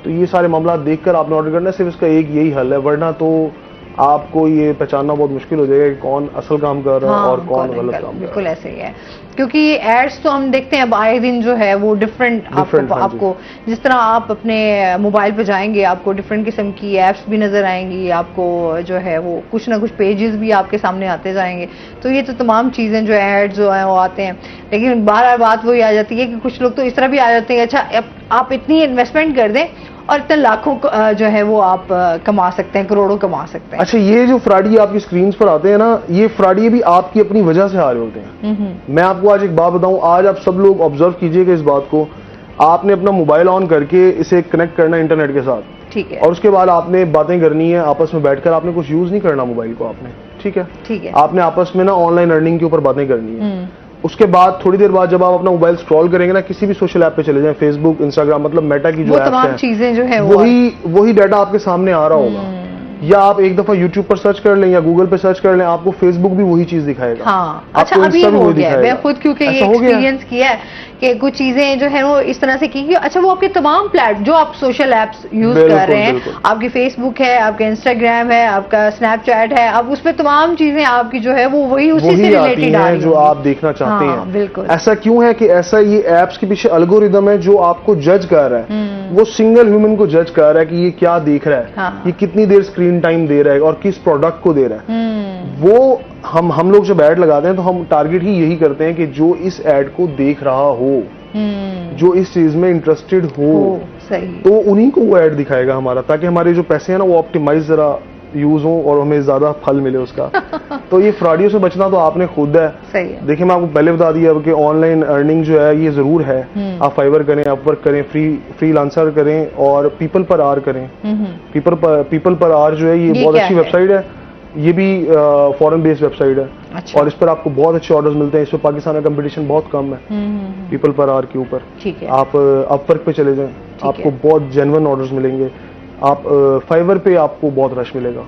تو یہ سارے معاملات دیکھ کر آپ نے آرڈر کرنا ہے. صرف اس کا ایک یہی حل ہے, ورنہ تو آپ کو یہ پہچاننا بہت مشکل ہو جائے گا کہ کون اصل کام کر رہا ہے اور کون غلط کام کر رہا ہے. بالکل ایسے ہی ہے, کیونکہ یہ ایڈس تو ہم دیکھتے ہیں اب آئے دن جو ہے وہ ڈفرینٹ آپ کو جس طرح آپ اپنے موبائل پہ جائیں گے آپ کو ڈفرینٹ قسم کی ایپس بھی نظر آئیں گی, آپ کو جو ہے وہ کچھ نہ کچھ پیجز بھی آپ کے سامنے آتے جائیں گے. تو یہ تو تمام چیزیں جو ایڈ جو ہیں وہ آتے ہیں. لیکن بار بار بات وہی آ جاتی ہے کہ کچھ لوگ تو اس طرح بھی آ جاتے ہیں اچھا آپ اتنی انویسٹمنٹ کر دیں اور اتنے لاکھوں جو ہے وہ آپ کما سکتے ہیں, کروڑوں کما سکتے ہیں. اچھا, یہ جو فراڈی آپ کی اسکرینز پر آتے ہیں نا, یہ فراڈی بھی آپ کی اپنی وجہ سے آ رہے ہوتے ہیں. میں آپ کو آج ایک بات بتاؤں, آج آپ سب لوگ آبزرو کیجئے گا اس بات کو, آپ نے اپنا موبائل آن کر کے اسے کنیکٹ کرنا انٹرنیٹ کے ساتھ, ٹھیک ہے, اور اس کے بعد آپ نے باتیں کرنی ہے آپس میں بیٹھ کر, آپ نے کچھ یوز نہیں کرنا موبائل کو آپ نے, ٹھیک ہے, آپ نے آپس میں نا آن لائن ارننگ کے اوپر باتیں کرنی ہے. اس کے بعد تھوڑی دیر بعد جب آپ اپنا موبائل اسکرول کریں گے نا, کسی بھی سوشل ایپ پہ چلے جائیں, فیس بک, انسٹاگرام, مطلب میٹا کی جو ایپس ہیں, وہی ڈیٹا آپ کے سامنے آ رہا ہوگا. یا آپ ایک دفعہ یوٹیوب پر سرچ کر لیں یا گوگل پہ سرچ کر لیں, آپ کو فیس بک بھی وہی چیز دکھائے گا. ہاں, اچھا ابھی ہو گیا ہے, میں خود کیونکہ یہ ایکسپیرینس کیا ہے کہ کچھ چیزیں جو ہے وہ اس طرح سے کی گئی. اچھا, وہ آپ کے تمام جو آپ سوشل ایپس یوز کر رہے ہیں, آپ کی فیس بک ہے, آپ کا انسٹاگرام ہے, آپ کا اسنیپ چیٹ ہے, اب اس پہ تمام چیزیں آپ کی جو ہے وہ وہی اسی سے ریلیٹڈ ہیں جو آپ دیکھنا چاہتے ہیں. بالکل. ایسا کیوں ہے کہ ایسا یہ ایپس کے پیچھے الگوریدم ہے جو آپ کو جج کر رہا ہے, وہ سنگل ہیومن کو جج کر رہا ہے کہ یہ کیا دیکھ رہا ہے, یہ کتنی دیر اسکرین ٹائم دے رہا ہے اور کس پروڈکٹ کو دے رہا ہے. وہ ہم لوگ جب ایڈ لگاتے ہیں تو ہم ٹارگٹ ہی یہی کرتے ہیں کہ جو اس ایڈ کو دیکھ رہا ہو, جو اس چیز میں انٹرسٹڈ ہو, تو انہی کو وہ ایڈ دکھائے گا ہمارا, تاکہ ہمارے جو پیسے ہیں نا وہ آپٹیمائز ذرا یوز ہوں اور ہمیں زیادہ پھل ملے اس کا. تو یہ فراڈیوں سے بچنا تو آپ نے خود ہے. دیکھیں, میں آپ کو پہلے بتا دیا کہ آن لائن ارننگ جو ہے یہ ضرور ہے. آپ فائبر کریں, اپ ورک کریں, فری لانسر کریں, اور پیپل پر آر کریں. پیپل پر آر جو ہے یہ بہت اچھی ویب سائٹ ہے, یہ بھی فورن بیسڈ ویب سائٹ ہے, اور اس پر آپ کو بہت اچھے آرڈرز ملتے ہیں. اس پہ پاکستان کا کمپٹیشن بہت کم ہے پیپل پر آر کے اوپر. آپ اپ ورک پہ چلے جائیں, آپ کو بہت جینون آرڈرز ملیں گے. آپ فائبر پہ آپ کو بہت رش ملے گا.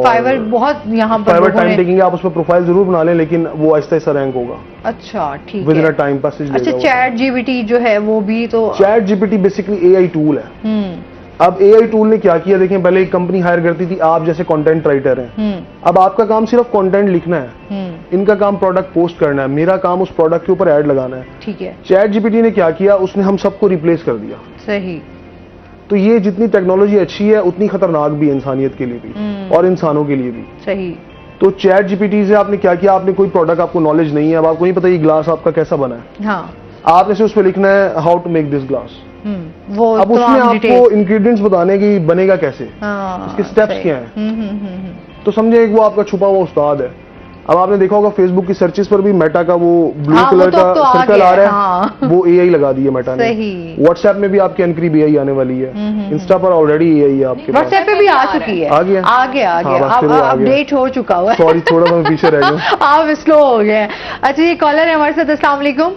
فائبر بہت یہاں پر فائبر ٹائم ٹیکنگ ہے, آپ اس پہ پروفائل ضرور بنا لیں, لیکن وہ آہستہ آہستہ رینک ہوگا. اچھا, ٹھیک ود ان ٹائم پیسج. اچھا, چیٹ جی پی ٹی جو ہے وہ بھی تو, chat G P T basically A I tool ہے. اب اے آئی ٹول نے کیا کیا, دیکھیں, پہلے ایک کمپنی ہائر کرتی تھی آپ جیسے کنٹینٹ رائٹر ہیں, اب آپ کا کام صرف کنٹینٹ لکھنا ہے, ان کا کام پروڈکٹ پوسٹ کرنا ہے, میرا کام اس پروڈکٹ کے اوپر ایڈ لگانا ہے. ٹھیک ہے. چیٹ جی پی ٹی نے کیا کیا, اس نے ہم سب کو ریپلیس کر دیا. صحیح. تو یہ جتنی ٹیکنالوجی اچھی ہے اتنی خطرناک بھی انسانیت کے لیے بھی اور انسانوں کے لیے بھی. صحیح. تو چیٹ جی پی ٹی سے آپ نے کیا کیا, آپ نے کوئی پروڈکٹ, آپ کو نالج نہیں ہے, اب آپ کو نہیں پتا یہ گلاس آپ کا کیسا بنا ہے, آپ نے اس پہ لکھنا ہے how to make this glass. اب اس میں آپ کو انگریڈینٹس بتانے کی بنے گا کیسے, اس کے سٹیپس کیا ہیں, تو سمجھے وہ آپ کا چھپا ہوا استاد ہے. اب آپ نے دیکھا ہوگا فیس بک کی سرچز پر بھی میٹا کا وہ بلو کلر کا سرکل آ رہا ہے, وہ اے آئی لگا دی ہے میٹا نے. واٹس ایپ میں بھی آپ کی انکریب اے آئی آنے والی ہے, انسٹا پر آلریڈی اے آئی ہے آپ کے پاس, واٹس ایپ پہ بھی آ چکی ہے, آ گیا اپڈیٹ ہو چکا ہوا ہے. سوری, تھوڑا سا پیچھے رہ گیا, آپ سلو ہو گئے. اچھا, یہ کالر ہے ہمارے ساتھ. السلام علیکم.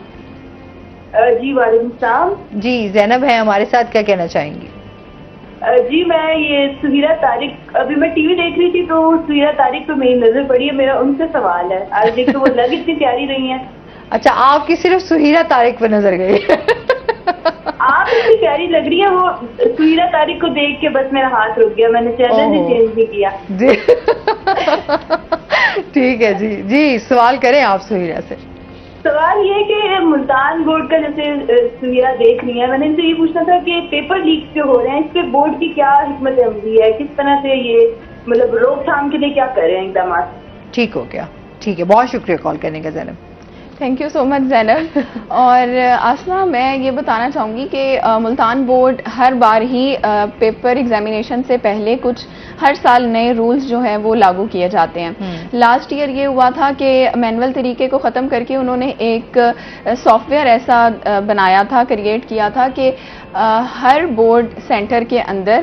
جی وعلیکم السلام. جی زینب ہے ہمارے ساتھ, کیا کہنا چاہیں گی؟ جی میں یہ سہیرہ طارق, ابھی میں ٹی وی دیکھ رہی تھی تو سہیرہ طارق پہ میری نظر پڑی ہے, میرا ان سے سوال ہے. آج دیکھ تو وہ لگ اتنی پیاری رہی ہیں. اچھا, آپ کی صرف سہیرہ طارق پہ نظر گئی؟ آپ اتنی پیاری لگ رہی ہے, وہ سہیرہ طارق کو دیکھ کے بس میرا ہاتھ رک گیا, میں نے چینل بھی چینج نہیں کیا. جی ٹھیک ہے. جی جی, سوال کریں آپ سہیرہ سے. سوال یہ کہ ملتان بورڈ کا جیسے سہیرہ دیکھ رہی ہے, میں نے ان سے یہ پوچھنا تھا کہ پیپر لیکس جو ہو رہے ہیں اس پہ بورڈ کی کیا حکمت عملی ہے, کس طرح سے یہ مطلب روک تھام کے لیے کیا کر رہے ہیں اقدامات؟ ٹھیک ہو گیا. ٹھیک ہے, بہت شکریہ کال کرنے کا زینب. تھینک یو سو مچ زینب. اور آسما, میں یہ بتانا چاہوں گی کہ ملتان بورڈ ہر بار ہی پیپر ایگزامینیشن سے پہلے کچھ ہر سال نئے رولز جو ہیں وہ لاگو کیے جاتے ہیں. لاسٹ ایئر یہ ہوا تھا کہ مینول طریقے کو ختم کر کے انہوں نے ایک سافٹ ویئر ایسا بنایا تھا, کریٹ کیا تھا کہ ہر بورڈ سینٹر کے اندر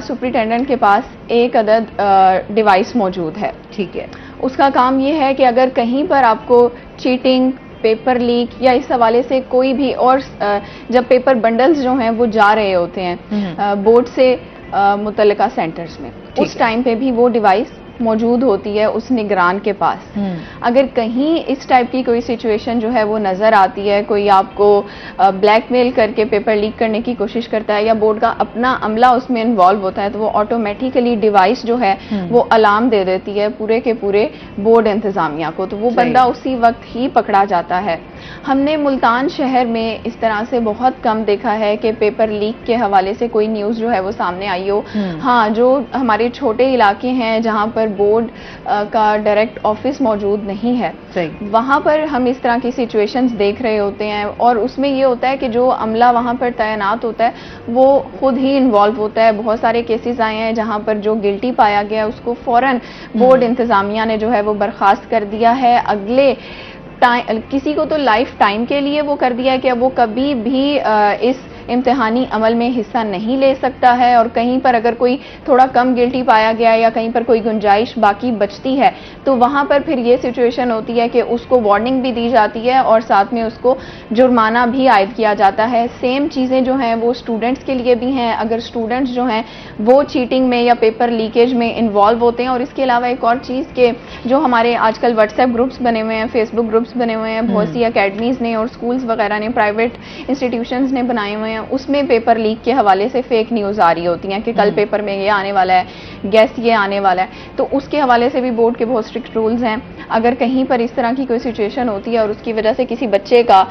سپرنٹینڈنٹ کے پاس ایک عدد ڈیوائس موجود ہے. ٹھیک ہے. اس کا کام یہ ہے کہ اگر کہیں پر آپ کو چیٹنگ, پیپر لیک یا اس حوالے سے کوئی بھی, اور جب پیپر بنڈلز جو ہیں وہ جا رہے ہوتے ہیں بورڈ سے متعلقہ سینٹرز میں, اس ٹائم پہ بھی وہ ڈیوائس موجود ہوتی ہے اس نگران کے پاس. اگر کہیں اس ٹائپ کی کوئی سچویشن جو ہے وہ نظر آتی ہے, کوئی آپ کو بلیک میل کر کے پیپر لیک کرنے کی کوشش کرتا ہے یا بورڈ کا اپنا عملہ اس میں انوالو ہوتا ہے, تو وہ آٹومیٹیکلی ڈیوائس جو ہے وہ الارم دے دیتی ہے پورے کے پورے بورڈ انتظامیہ کو, تو وہ بندہ اسی وقت ہی پکڑا جاتا ہے. ہم نے ملتان شہر میں اس طرح سے بہت کم دیکھا ہے کہ پیپر لیک کے حوالے سے کوئی نیوز جو ہے وہ سامنے آئی ہو. ہاں, جو ہمارے چھوٹے علاقے ہیں جہاں پر بورڈ کا ڈائریکٹ آفس موجود نہیں ہے. وہاں پر ہم اس طرح کی سچویشنز دیکھ رہے ہوتے ہیں, اور اس میں یہ ہوتا ہے کہ جو عملہ وہاں پر تعینات ہوتا ہے وہ خود ہی انوالو ہوتا ہے. بہت سارے کیسز آئے ہیں جہاں پر جو گلٹی پایا گیا اس کو فوراً بورڈ انتظامیہ نے جو ہے وہ برخاست کر دیا ہے. اگلے کسی کو تو لائف ٹائم کے لیے وہ کر دیا ہے کہ اب وہ کبھی بھی اس امتحانی عمل میں حصہ نہیں لے سکتا ہے, اور کہیں پر اگر کوئی تھوڑا کم گلٹی پایا گیا یا کہیں پر کوئی گنجائش باقی بچتی ہے تو وہاں پر پھر یہ سچویشن ہوتی ہے کہ اس کو وارننگ بھی دی جاتی ہے اور ساتھ میں اس کو جرمانہ بھی عائد کیا جاتا ہے. سیم چیزیں جو ہیں وہ اسٹوڈنٹس کے لیے بھی ہیں. اگر اسٹوڈنٹس جو ہیں وہ چیٹنگ میں یا پیپر لیکیج میں انوالو ہوتے ہیں, اور اس کے علاوہ ایک اور چیز کہ جو ہمارے آج کل واٹس ایپ گروپس بنے ہوئے ہیں, فیس بک گروپس بنے ہوئے ہیں, بہت سی اکیڈمیز نے اور اسکولز وغیرہ نے, پرائیویٹ انسٹیٹیوشنز نے بنائے ہوئے ہیں, اس میں پیپر لیک کے حوالے سے فیک نیوز آ رہی ہوتی ہیں کہ کل پیپر میں یہ آنے والا ہے, گیس یہ آنے والا ہے. تو اس کے حوالے سے بھی بورڈ کے بہت اسٹرکٹ رولز ہیں. اگر کہیں پر اس طرح کی کوئی سچویشن ہوتی ہے اور اس کی وجہ سے کسی بچے کا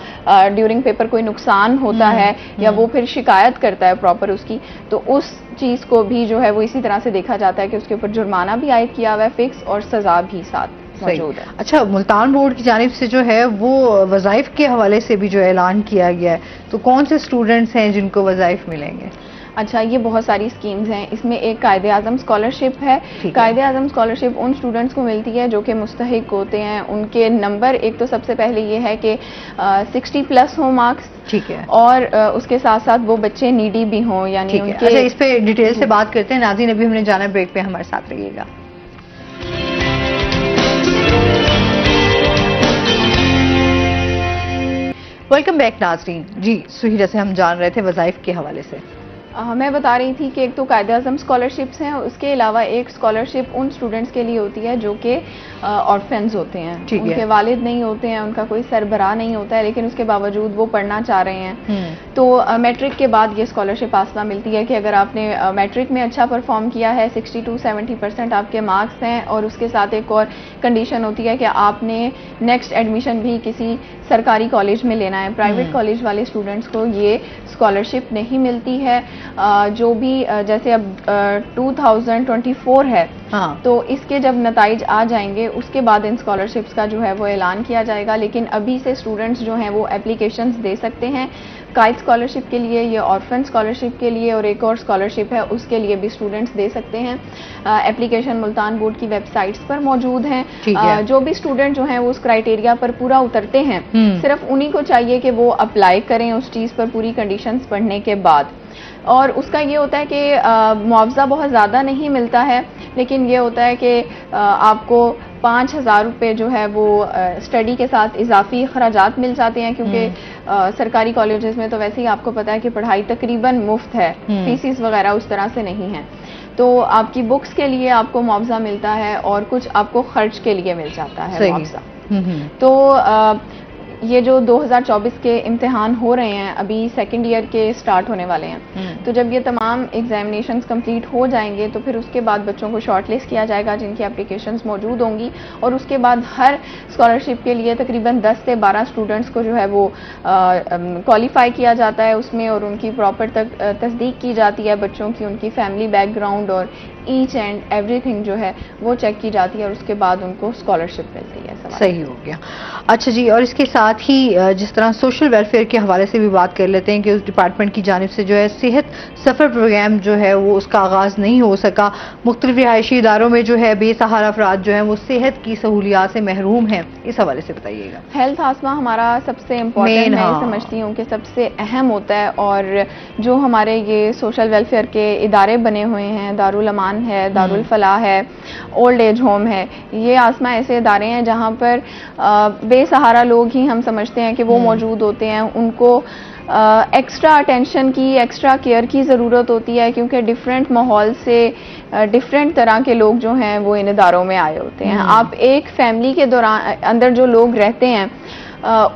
ڈیورنگ پیپر کوئی نقصان ہوتا ہے یا وہ پھر شکایت کرتا ہے پراپر اس کی, تو اس چیز کو بھی جو ہے وہ اسی طرح سے دیکھا جاتا ہے کہ اس کے اوپر جرمانہ بھی عائد کیا ہوا ہے فکس, اور سزا بھی ساتھ موجود ہے. اچھا, ملتان بورڈ کی جانب سے جو ہے وہ وظائف کے حوالے سے بھی جو اعلان کیا گیا ہے, تو کون سے اسٹوڈنٹس ہیں جن کو وظائف ملیں گے؟ اچھا, یہ بہت ساری اسکیمز ہیں. اس میں ایک قائد اعظم اسکالرشپ ہے. قائد اعظم اسکالرشپ ان اسٹوڈنٹس کو ملتی ہے جو کہ مستحق ہوتے ہیں. ان کے نمبر, ایک تو سب سے پہلے یہ ہے کہ 60+ ہوں مارکس, ٹھیک ہے, اور اس کے ساتھ ساتھ وہ بچے نیڈی بھی ہوں, یعنی ان کے. اچھا, اس پہ ڈیٹیل سے بات کرتے ہیں. ناظرین, ابھی ہم نے جانا بریک پہ, ہمارے ساتھ رہیے گا. ویلکم بیک ناظرین. جی سہیرہ سے ہم جان رہے تھے وظائف کے حوالے سے. میں بتا رہی تھی کہ ایک تو قائد اعظم اسکالرشپس ہیں, اس کے علاوہ ایک اسکالرشپ ان اسٹوڈنٹس کے لیے ہوتی ہے جو کہ آرفنز ہوتے ہیں, ان کے والد نہیں ہوتے ہیں, ان کا کوئی سربراہ نہیں ہوتا ہے, لیکن اس کے باوجود وہ پڑھنا چاہ رہے ہیں. تو میٹرک کے بعد یہ اسکالرشپ آسما ملتی ہے کہ اگر آپ نے میٹرک میں اچھا پرفارم کیا ہے, 60 to 70% آپ کے مارکس ہیں, اور اس کے ساتھ ایک اور کنڈیشن ہوتی ہے کہ آپ نے نیکسٹ ایڈمیشن بھی کسی سرکاری کالج میں لینا ہے. پرائیویٹ کالج والے اسٹوڈنٹس کو یہ اسکالرشپ نہیں ملتی ہے. جو بھی جیسے اب 2024 ہے, تو اس کے جب نتائج آ جائیں گے اس کے بعد ان اسکالرشپس کا جو ہے وہ اعلان کیا جائے گا. لیکن ابھی سے اسٹوڈنٹس جو ہیں وہ اپلیکیشنز دے سکتے ہیں. قائد اسکالرشپ کے لیے, یہ آرفن اسکالرشپ کے لیے, اور ایک اور اسکالرشپ ہے اس کے لیے بھی اسٹوڈنٹس دے سکتے ہیں. اپلیکیشن ملتان بورڈ کی ویب سائٹس پر موجود ہیں. جو بھی اسٹوڈنٹ جو ہیں وہ اس کرائیٹیریا پر پورا اترتے ہیں, صرف انہی کو چاہیے کہ وہ اپلائی کریں اس چیز پر پوری کنڈیشنز پڑھنے کے بعد. اور اس کا یہ ہوتا ہے کہ معاوضہ بہت زیادہ نہیں ملتا ہے, لیکن یہ ہوتا ہے کہ آپ کو 5,000 روپے جو ہے وہ اسٹڈی کے ساتھ اضافی اخراجات مل جاتے ہیں, کیونکہ سرکاری کالجز میں تو ویسے ہی آپ کو پتا ہے کہ پڑھائی تقریباً مفت ہے, فیسز وغیرہ اس طرح سے نہیں ہیں. تو آپ کی بکس کے لیے آپ کو معاوضہ ملتا ہے, اور کچھ آپ کو خرچ کے لیے مل جاتا ہے معاوضہ. تو یہ جو 2024 کے امتحان ہو رہے ہیں, ابھی سیکنڈ ایئر کے سٹارٹ ہونے والے ہیں, تو جب یہ تمام ایگزامینیشنز کمپلیٹ ہو جائیں گے تو پھر اس کے بعد بچوں کو شارٹ لسٹ کیا جائے گا جن کی اپلیکیشنز موجود ہوں گی, اور اس کے بعد ہر اسکالرشپ کے لیے تقریباً 10 سے 12 اسٹوڈنٹس کو جو ہے وہ کوالیفائی کیا جاتا ہے اس میں, اور ان کی پراپر تصدیق کی جاتی ہے بچوں کی, ان کی فیملی بیک گراؤنڈ اور ایچ اینڈ ایوری تھنگ جو ہے وہ چیک کی جاتی ہے, اور اس کے بعد ان کو اسکالرشپ ملتی ہے. صحیح ہو گیا. اچھا جی, اور اس کے ساتھ ہی جس طرح سوشل ویلفیئر کے حوالے سے بھی بات کر لیتے ہیں کہ اس ڈپارٹمنٹ کی جانب سے جو ہے صحت سفر پروگرام جو ہے وہ اس کا آغاز نہیں ہو سکا. مختلف رہائشی اداروں میں جو ہے بے سہارا افراد جو ہیں وہ صحت کی سہولیات سے محروم ہیں. اس حوالے سے بتائیے گا. ہیلتھ آسما ہمارا سب سے امپورٹنٹ, میں سمجھتی ہوں کہ سب سے اہم ہوتا ہے, اور جو ہمارے یہ سوشل ویلفیئر کے ادارے بنے ہوئے ہیں, دارالامان ہے, دارالفلاح ہے, اولڈ ایج ہوم ہے, یہ آسما ایسے ادارے ہیں جہاں پر بے سہارا لوگ ہی ہم سمجھتے ہیں کہ وہ موجود ہوتے ہیں. ان کو ایکسٹرا اٹینشن کی, ایکسٹرا کیئر کی ضرورت ہوتی ہے, کیونکہ ڈفرینٹ ماحول سے ڈفرینٹ طرح کے لوگ جو ہیں وہ ان اداروں میں آئے ہوتے ہیں. آپ ایک فیملی کے اندر جو لوگ رہتے ہیں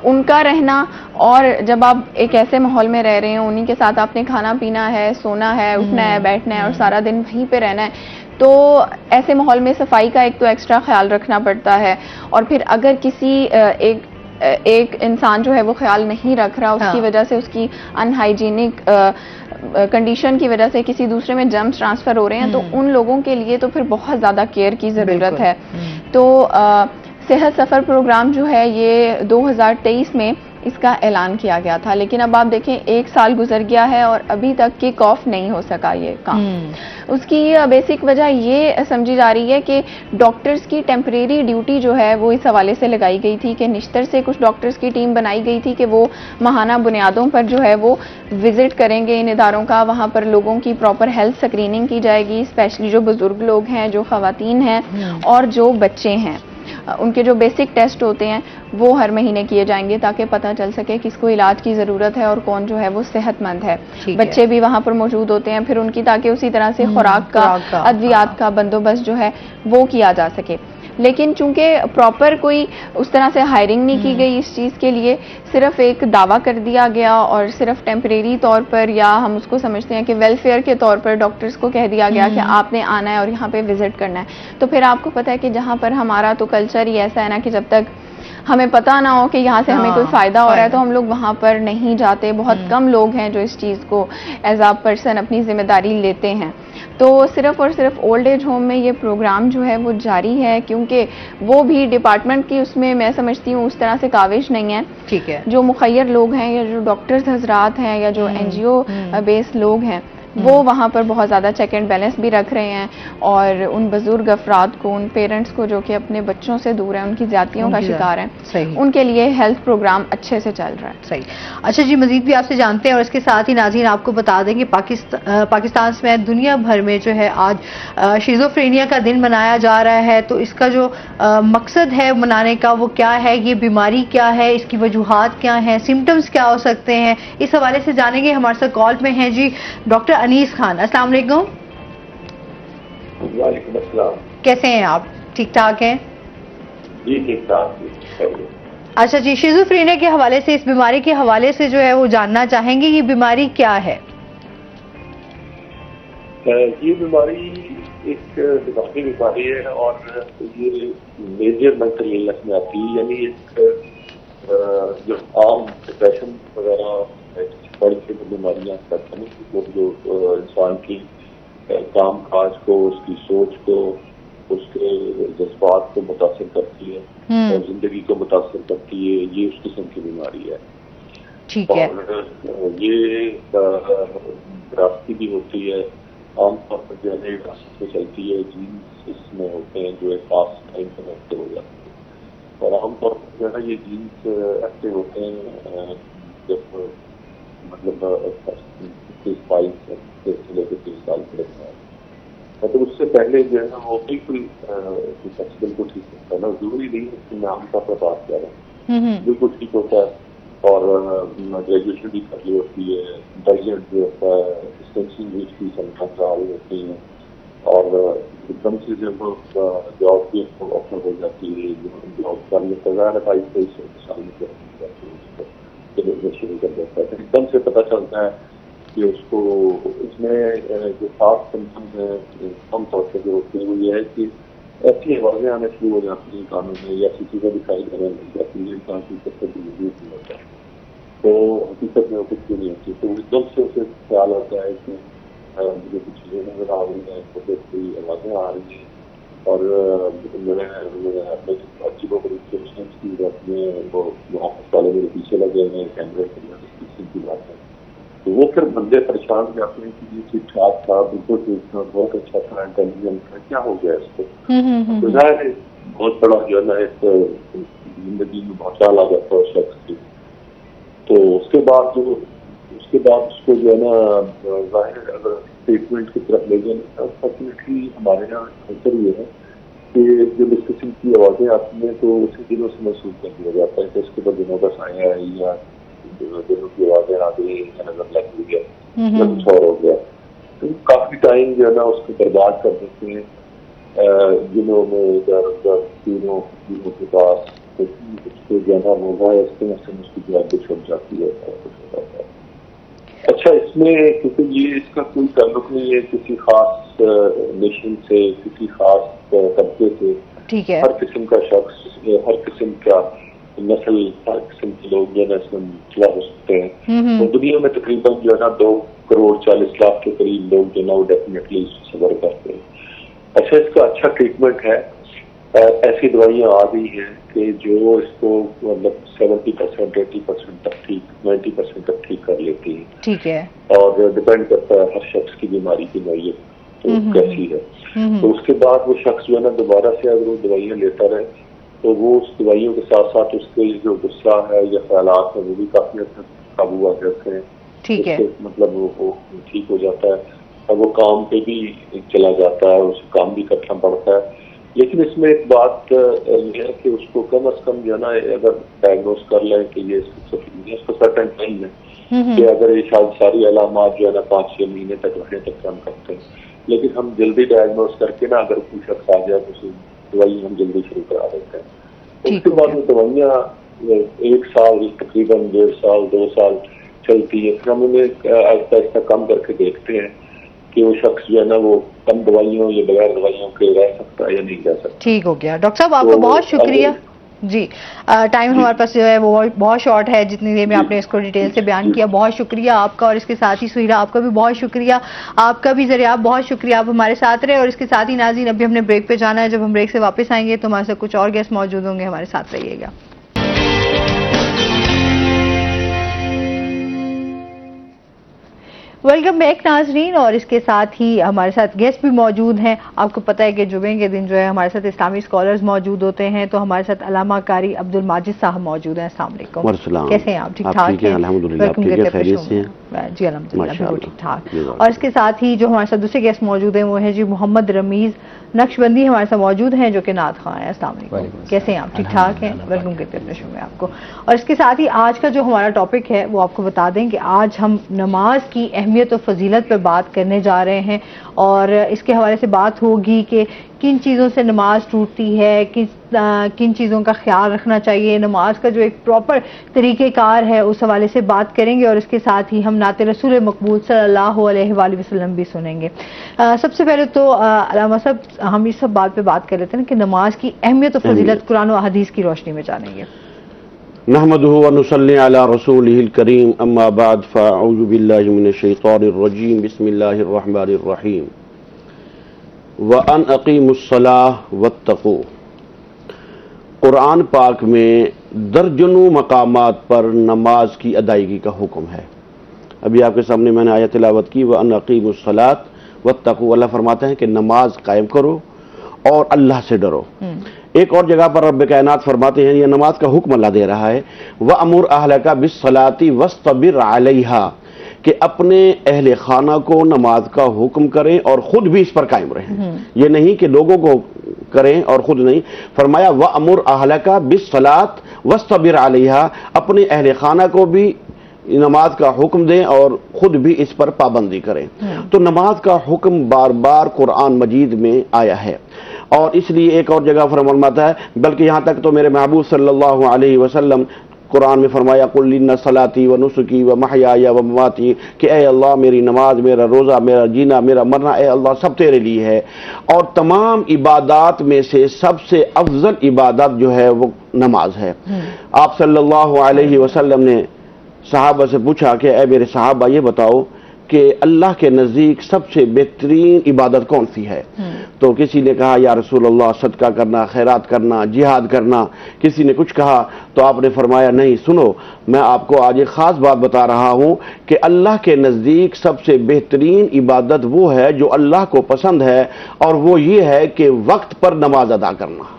ان کا رہنا, اور جب آپ ایک ایسے ماحول میں رہ رہے ہیں, انہی کے ساتھ آپ نے کھانا پینا ہے, سونا ہے, اٹھنا ہے, بیٹھنا ہے, اور سارا دن وہیں پہ رہنا ہے, تو ایسے ماحول میں صفائی کا ایک تو ایکسٹرا خیال رکھنا پڑتا ہے. اور پھر اگر کسی ایک انسان جو ہے وہ خیال نہیں رکھ رہا, اس کی وجہ سے اس کی ان ہائیجینک کنڈیشن کی وجہ سے کسی دوسرے میں جرمز ٹرانسفر ہو رہے ہیں تو ان لوگوں کے لیے تو پھر بہت زیادہ کیئر کی ضرورت ہے. تو صحت سفر پروگرام جو ہے یہ 2023 میں اس کا اعلان کیا گیا تھا, لیکن اب آپ دیکھیں 1 سال گزر گیا ہے اور ابھی تک کک آف نہیں ہو سکا یہ کام. اس کی بیسک وجہ یہ سمجھی جا رہی ہے کہ ڈاکٹرز کی ٹیمپریری ڈیوٹی جو ہے وہ اس حوالے سے لگائی گئی تھی کہ نشتر سے کچھ ڈاکٹرز کی ٹیم بنائی گئی تھی کہ وہ ماہانہ بنیادوں پر جو ہے وہ وزٹ کریں گے ان اداروں کا, وہاں پر لوگوں کی پراپر ہیلتھ اسکریننگ کی جائے گی, اسپیشلی جو بزرگ لوگ ہیں, جو خواتین ہیں اور جو بچے ہیں, ان کے جو بیسک ٹیسٹ ہوتے ہیں وہ ہر مہینے کیے جائیں گے تاکہ پتہ چل سکے کس کو علاج کی ضرورت ہے اور کون جو ہے وہ صحت مند ہے. بچے بھی وہاں پر موجود ہوتے ہیں پھر ان کی, تاکہ اسی طرح سے خوراک کا, ادویات کا بندوبست جو ہے وہ کیا جا سکے. لیکن چونکہ پراپر کوئی اس طرح سے ہائرنگ نہیں کی گئی اس چیز کے لیے, صرف ایک دعویٰ کر دیا گیا اور صرف ٹیمپریری طور پر, یا ہم اس کو سمجھتے ہیں کہ ویلفیئر کے طور پر ڈاکٹرز کو کہہ دیا گیا کہ آپ نے آنا ہے اور یہاں پہ وزٹ کرنا ہے. تو پھر آپ کو پتہ ہے کہ جہاں پر ہمارا تو کلچر ہی ایسا ہے نا کہ جب تک ہمیں پتہ نہ ہو کہ یہاں سے ہمیں کوئی فائدہ ہو رہا ہے تو ہم لوگ وہاں پر نہیں جاتے. بہت کم لوگ ہیں جو اس چیز کو ایز اے پرسن اپنی ذمہ داری لیتے ہیں. تو صرف اور صرف اولڈ ایج ہوم میں یہ پروگرام جو ہے وہ جاری ہے, کیونکہ وہ بھی ڈپارٹمنٹ کی اس میں سمجھتی ہوں اس طرح سے کاوش نہیں ہے. ٹھیک ہے, جو مخیر لوگ ہیں یا جو ڈاکٹرز حضرات ہیں یا جو این جی او بیس لوگ ہیں وہ وہاں پر بہت زیادہ چیک اینڈ بیلنس بھی رکھ رہے ہیں, اور ان بزرگ افراد کو, ان پیرنٹس کو جو کہ اپنے بچوں سے دور ہیں, ان کی زیادتیوں کا شکار ہیں, ان کے لیے ہیلتھ پروگرام اچھے سے چل رہا ہے. صحیح. اچھا جی, مزید بھی آپ سے جانتے ہیں اور اس کے ساتھ ہی ناظرین آپ کو بتا دیں کہ پاکستان سمیت دنیا بھر میں جو ہے آج شیزوفرینیا کا دن منایا جا رہا ہے. تو اس کا جو مقصد ہے منانے کا وہ کیا ہے, یہ بیماری کیا ہے, اس کی وجوہات کیا ہیں, سمٹمز کیا ہو سکتے ہیں, اس حوالے سے جانیں گے. ہمارے ساتھ کال میں ہیں جی ڈاکٹر انیس خان. السلام علیکم. وعلیکم السلام. کیسے ہیں آپ؟ ٹھیک ٹھاک ہیں؟ جی ٹھیک ٹھاک. اچھا جی, شیزوفرینیا کے حوالے سے, اس بیماری کے حوالے سے جو ہے وہ جاننا چاہیں گے, یہ بیماری کیا ہے؟ یہ بیماری ایک دماغی بیماری ہے اور یہ میجر مینٹل النس میں آتی ہے. یعنی ایک جو عام ڈپریشن وغیرہ بڑھ کے بیماریاں کرتے ہیں جو انسان کی کام کاج کو, اس کی سوچ کو, اس کے جذبات کو متاثر کرتی ہے اور زندگی کو متاثر کرتی ہے, یہ اس قسم کی بیماری ہے. ٹھیک ہے. اور یہ وراثتی بھی ہوتی ہے, عام طور پر جو ہے وراثت میں چلتی ہے, جینس اس میں ہوتے ہیں جو ایک خاص ٹائم پر ایکٹیو ہو جاتے ہیں, اور عام طور پر جو ہے یہ جینس ایکٹیو ہوتے ہیں جب مطلب 22 سے لے کے 30 سال کے رکھنا ہے. مطلب اس سے پہلے جو ہے نا وہ بالکل فیصل کو ٹھیک ہوتا ہے نا, ضروری نہیں ہے کہ میں عام طور پر بات کر رہا ہوں, بالکل ٹھیک ہوتا ہے اور گریجویشن بھی کر لی ہوتی ہے, انٹیلیجنٹ جو ہوتا ہے, ڈسٹینشن بھی اس کی سمجھ آ رہی ہوتی ہیں, اور ایک دم سے جب جاب بھی آفر ہو جاتی ہے, جاب کر لیتا ہے 22 سال میں شروع کر دیتا ہے, ایک دم سے پتہ چلتا ہے کہ اس کو اس میں جو خاص سمپٹمز ہیں عام طور سے جو ہوتی ہیں وہ یہ ہے کہ ایسی آوازیں آنے شروع ہو جاتی ہیں کانوں میں, یا ایسی چیزیں دکھائی دینے لگ جاتی ہیں انسان کی طرف سے موجود نہیں ہوتا ہے, تو حقیقت میں وہ کچھ بھی نہیں ہوتی. تو ایک دم سے اسے خیال آتا ہے کہ مجھے کچھ چیزیں نظر آ رہی ہیں, مجھے کوئی آوازیں آ رہی ہیں, اور اپنے عجیب و غریب سوچنس کی جاتی ہیں, وہ آفس والے میرے پیچھے لگے ہوئے ہیں کیمرے کی بات ہے. تو وہ پھر بندے پریشان ہو جاتے ہیں کہ یہ ٹھیک ٹھاک تھا, بالکل ٹھیک تھا, بہت اچھا تھا, انٹیلیجنٹ تھا, کیا ہو گیا اس کو. تو ظاہر بہت بڑا جو ہے نا ایک زندگی میں بھونچال آ جاتا ہے اس شخص کی. تو اس کے بعد اس کو جو ہے نا ظاہر اگر ٹریٹمنٹ کی طرف لے جائیں, انفارچونیٹلی ہمارے یہاں کلچر یہ ہے کہ جو اس قسم کی آوازیں آتی ہیں تو اسی دنوں سے محسوس کر دیا جاتا ہے کہ اس کے بعد دنوں کا سایہ ہے یا دنوں کی آوازیں آ گئی یا نظر لگ گیا یا کچھ اور ہو گیا. تو کافی ٹائم جو ہے نا اس کو برباد کر دیتے ہیں دنوں میں, ادھر ادھر تینوں کے پاس اس کو جو ہے نا ہوگا اس کے مسئلے میں اس کی جواب چھپ جاتی ہے. اچھا, اس میں کیونکہ یہ اس کا کوئی تعلق نہیں ہے کسی خاص نیشن سے, کسی خاص طبقے سے. ٹھیک ہے. ہر قسم کا شخص, ہر قسم کا نسل ہر قسم کے لوگ جو ہے نا اس میں مبتلا ہو سکتے ہیں. تو دنیا میں تقریباً جو ہے نا 2.40 کروڑ کے قریب لوگ جو ہے نا وہ ڈیفینیٹلی صبر کرتے ہیں. اچھا اس کا اچھا ٹریٹمنٹ ہے. ایسی دوائیاں آ گئی ہیں کہ جو اس کو مطلب 70%, 80% تک ٹھیک, 90% تک ٹھیک کر لیتی ہیں. ٹھیک ہے. اور ڈپینڈ کرتا ہے ہر شخص کی بیماری کی نوعیت تو کیسی ہے. تو اس کے بعد وہ شخص جو ہے نا دوبارہ سے اگر وہ دوائیاں لیتا رہے تو وہ اس دوائیوں کے ساتھ ساتھ اس کے جو غصہ ہے یا خیالات ہیں وہ بھی کافی حد تک قابو آ جاتے ہیں. ٹھیک ہے. مطلب وہ ٹھیک ہو جاتا ہے اور وہ کام پہ بھی چلا جاتا ہے, اسے کام بھی کرنا پڑتا ہے. لیکن اس میں ایک بات یہ ہے کہ اس کو کم از کم جو ہے نا اگر ڈائگنوز کر لیں کہ یہ اس کو سرٹن ٹائم ہے کہ اگر یہ ساری علامات جو ہے نا 5-6 مہینے تک رہنے تک کام کرتے ہیں. لیکن ہم جلدی ڈائگنوز کر کے نا اگر کوئی شخص آ جائے تو دوائی ہم جلدی شروع کرا دیتے ہیں. اس کے بعد وہ دوائیاں 1 سال تقریباً 1.5 سال 2 سال چلتی ہے. پھر ہم انہیں آہستہ آہستہ کم کر کے دیکھتے ہیں کہ وہ شخص جو ہے نا وہ کم دوائیوں یا بغیر دوائیوں کے رہ سکتا ہے یا نہیں رہ سکتا. ٹھیک ہو گیا. ڈاکٹر صاحب آپ کا بہت شکریہ. جی ٹائم ہمارے پاس جو ہے وہ بہت شارٹ ہے, جتنی دیر میں آپ نے اس کو ڈیٹیل سے بیان کیا. بہت شکریہ آپ کا, اور اس کے ساتھ ہی سہیرا آپ کا بھی بہت شکریہ. آپ کا بھی ذریعہ بہت شکریہ, آپ ہمارے ساتھ رہے. اور اس کے ساتھ ہی ناظرین ابھی ہم نے بریک پہ جانا ہے. جب ہم بریک سے واپس آئیں گے تو ہمارے ساتھ کچھ اور گیسٹ موجود ہوں گے, ہمارے ساتھ رہیے گا. ویلکم بیک ناظرین, اور اس کے ساتھ ہی ہمارے ساتھ گیسٹ بھی موجود ہیں. آپ کو پتہ ہے کہ جمعے کے دن جو ہے ہمارے ساتھ اسلامی اسکالرز موجود ہوتے ہیں, تو ہمارے ساتھ علامہ قاری عبد الماجد صاحب موجود ہیں. السلام علیکم. کیسے ہیں آپ؟ ٹھیک ٹھاک ہیں الحمدللہ. جی الحمدللہ بالکل ٹھیک ٹھاک. اور اس کے ساتھ ہی جو ہمارے ساتھ دوسرے گیسٹ موجود ہیں وہ ہیں جی محمد رمیز نقشبندی ہمارے ساتھ موجود ہیں, جو کہ نعت خواں ہیں. السلام علیکم. کیسے ہیں آپ؟ ٹھیک ٹھاک ہیں. ویلکم کرتے ہیں اپنے شو میں آپ کو. اور اس کے ساتھ ہی آج کا جو ہمارا ٹاپک ہے وہ آپ کو بتا دیں کہ آج ہم نماز کی اہمیت و فضیلت پہ بات کرنے جا رہے ہیں. اور اس کے حوالے سے بات ہوگی کہ کن چیزوں سے نماز ٹوٹتی ہے, کن چیزوں کا خیال رکھنا چاہیے, نماز کا جو ایک پراپر طریقہ کار ہے اس حوالے سے بات کریں گے. اور اس کے ساتھ ہی ہم نعت رسول مقبول صلی اللہ علیہ وآلہ وسلم بھی سنیں گے. سب سے پہلے تو علامہ صاحب ہم اس سب بات پہ بات کر لیتے ہیں کہ نماز کی اہمیت و فضیلت قرآن و حدیث کی روشنی میں جانیں گے. نحمده ونصلي على رسوله الكريم اما بعد فاعوذ بالله من الشيطان الرجيم بسم الله الرحمن الرحيم وان اقيموا الصلاة واتقوا. قرآن پاک میں درجنوں مقامات پر نماز کی ادائیگی کا حکم ہے. ابھی آپ کے سامنے میں نے آیت تلاوت کی وان اقیموا الصلاة واتقوا. اللہ فرماتے ہیں کہ نماز قائم کرو اور اللہ سے ڈرو. ایک اور جگہ پر رب کائنات فرماتے ہیں, یہ نماز کا حکم اللہ دے رہا ہے, وَأَمُرْ أَهْلَكَ بِالصَّلَاةِ وَاسْطَبِرْ عَلَيْهَا, کہ اپنے اہل خانہ کو نماز کا حکم کریں اور خود بھی اس پر قائم رہیں. یہ نہیں کہ لوگوں کو کریں اور خود نہیں. فرمایا وَأَمُرْ أَهْلَكَ بِالصَّلَاةِ وَاسْطَبِرْ عَلَيْهَا, اپنے اہل خانہ کو بھی نماز کا حکم دیں اور خود بھی اس پر پابندی کریں. تو نماز کا حکم بار بار قرآن مجید میں آیا ہے. اور اس لیے ایک اور جگہ فرماتا ہے, بلکہ یہاں تک تو میرے محبوب صلی اللہ علیہ وسلم قرآن میں فرمایا قل ان صلاتی و نسکی و محیای و مماتی, کہ اے اللہ میری نماز, میرا روزہ, میرا جینا, میرا مرنا اے اللہ سب تیرے لیے ہے. اور تمام عبادات میں سے سب سے افضل عبادت جو ہے وہ نماز ہے. آپ صلی اللہ علیہ وسلم نے صحابہ سے پوچھا کہ اے میرے صحابہ یہ بتاؤ کہ اللہ کے نزدیک سب سے بہترین عبادت کون سی ہے؟ تو کسی نے کہا یا رسول اللہ صدقہ کرنا, خیرات کرنا, جہاد کرنا. کسی نے کچھ کہا تو آپ نے فرمایا نہیں سنو, میں آپ کو آج ایک خاص بات بتا رہا ہوں کہ اللہ کے نزدیک سب سے بہترین عبادت وہ ہے جو اللہ کو پسند ہے, اور وہ یہ ہے کہ وقت پر نماز ادا کرنا.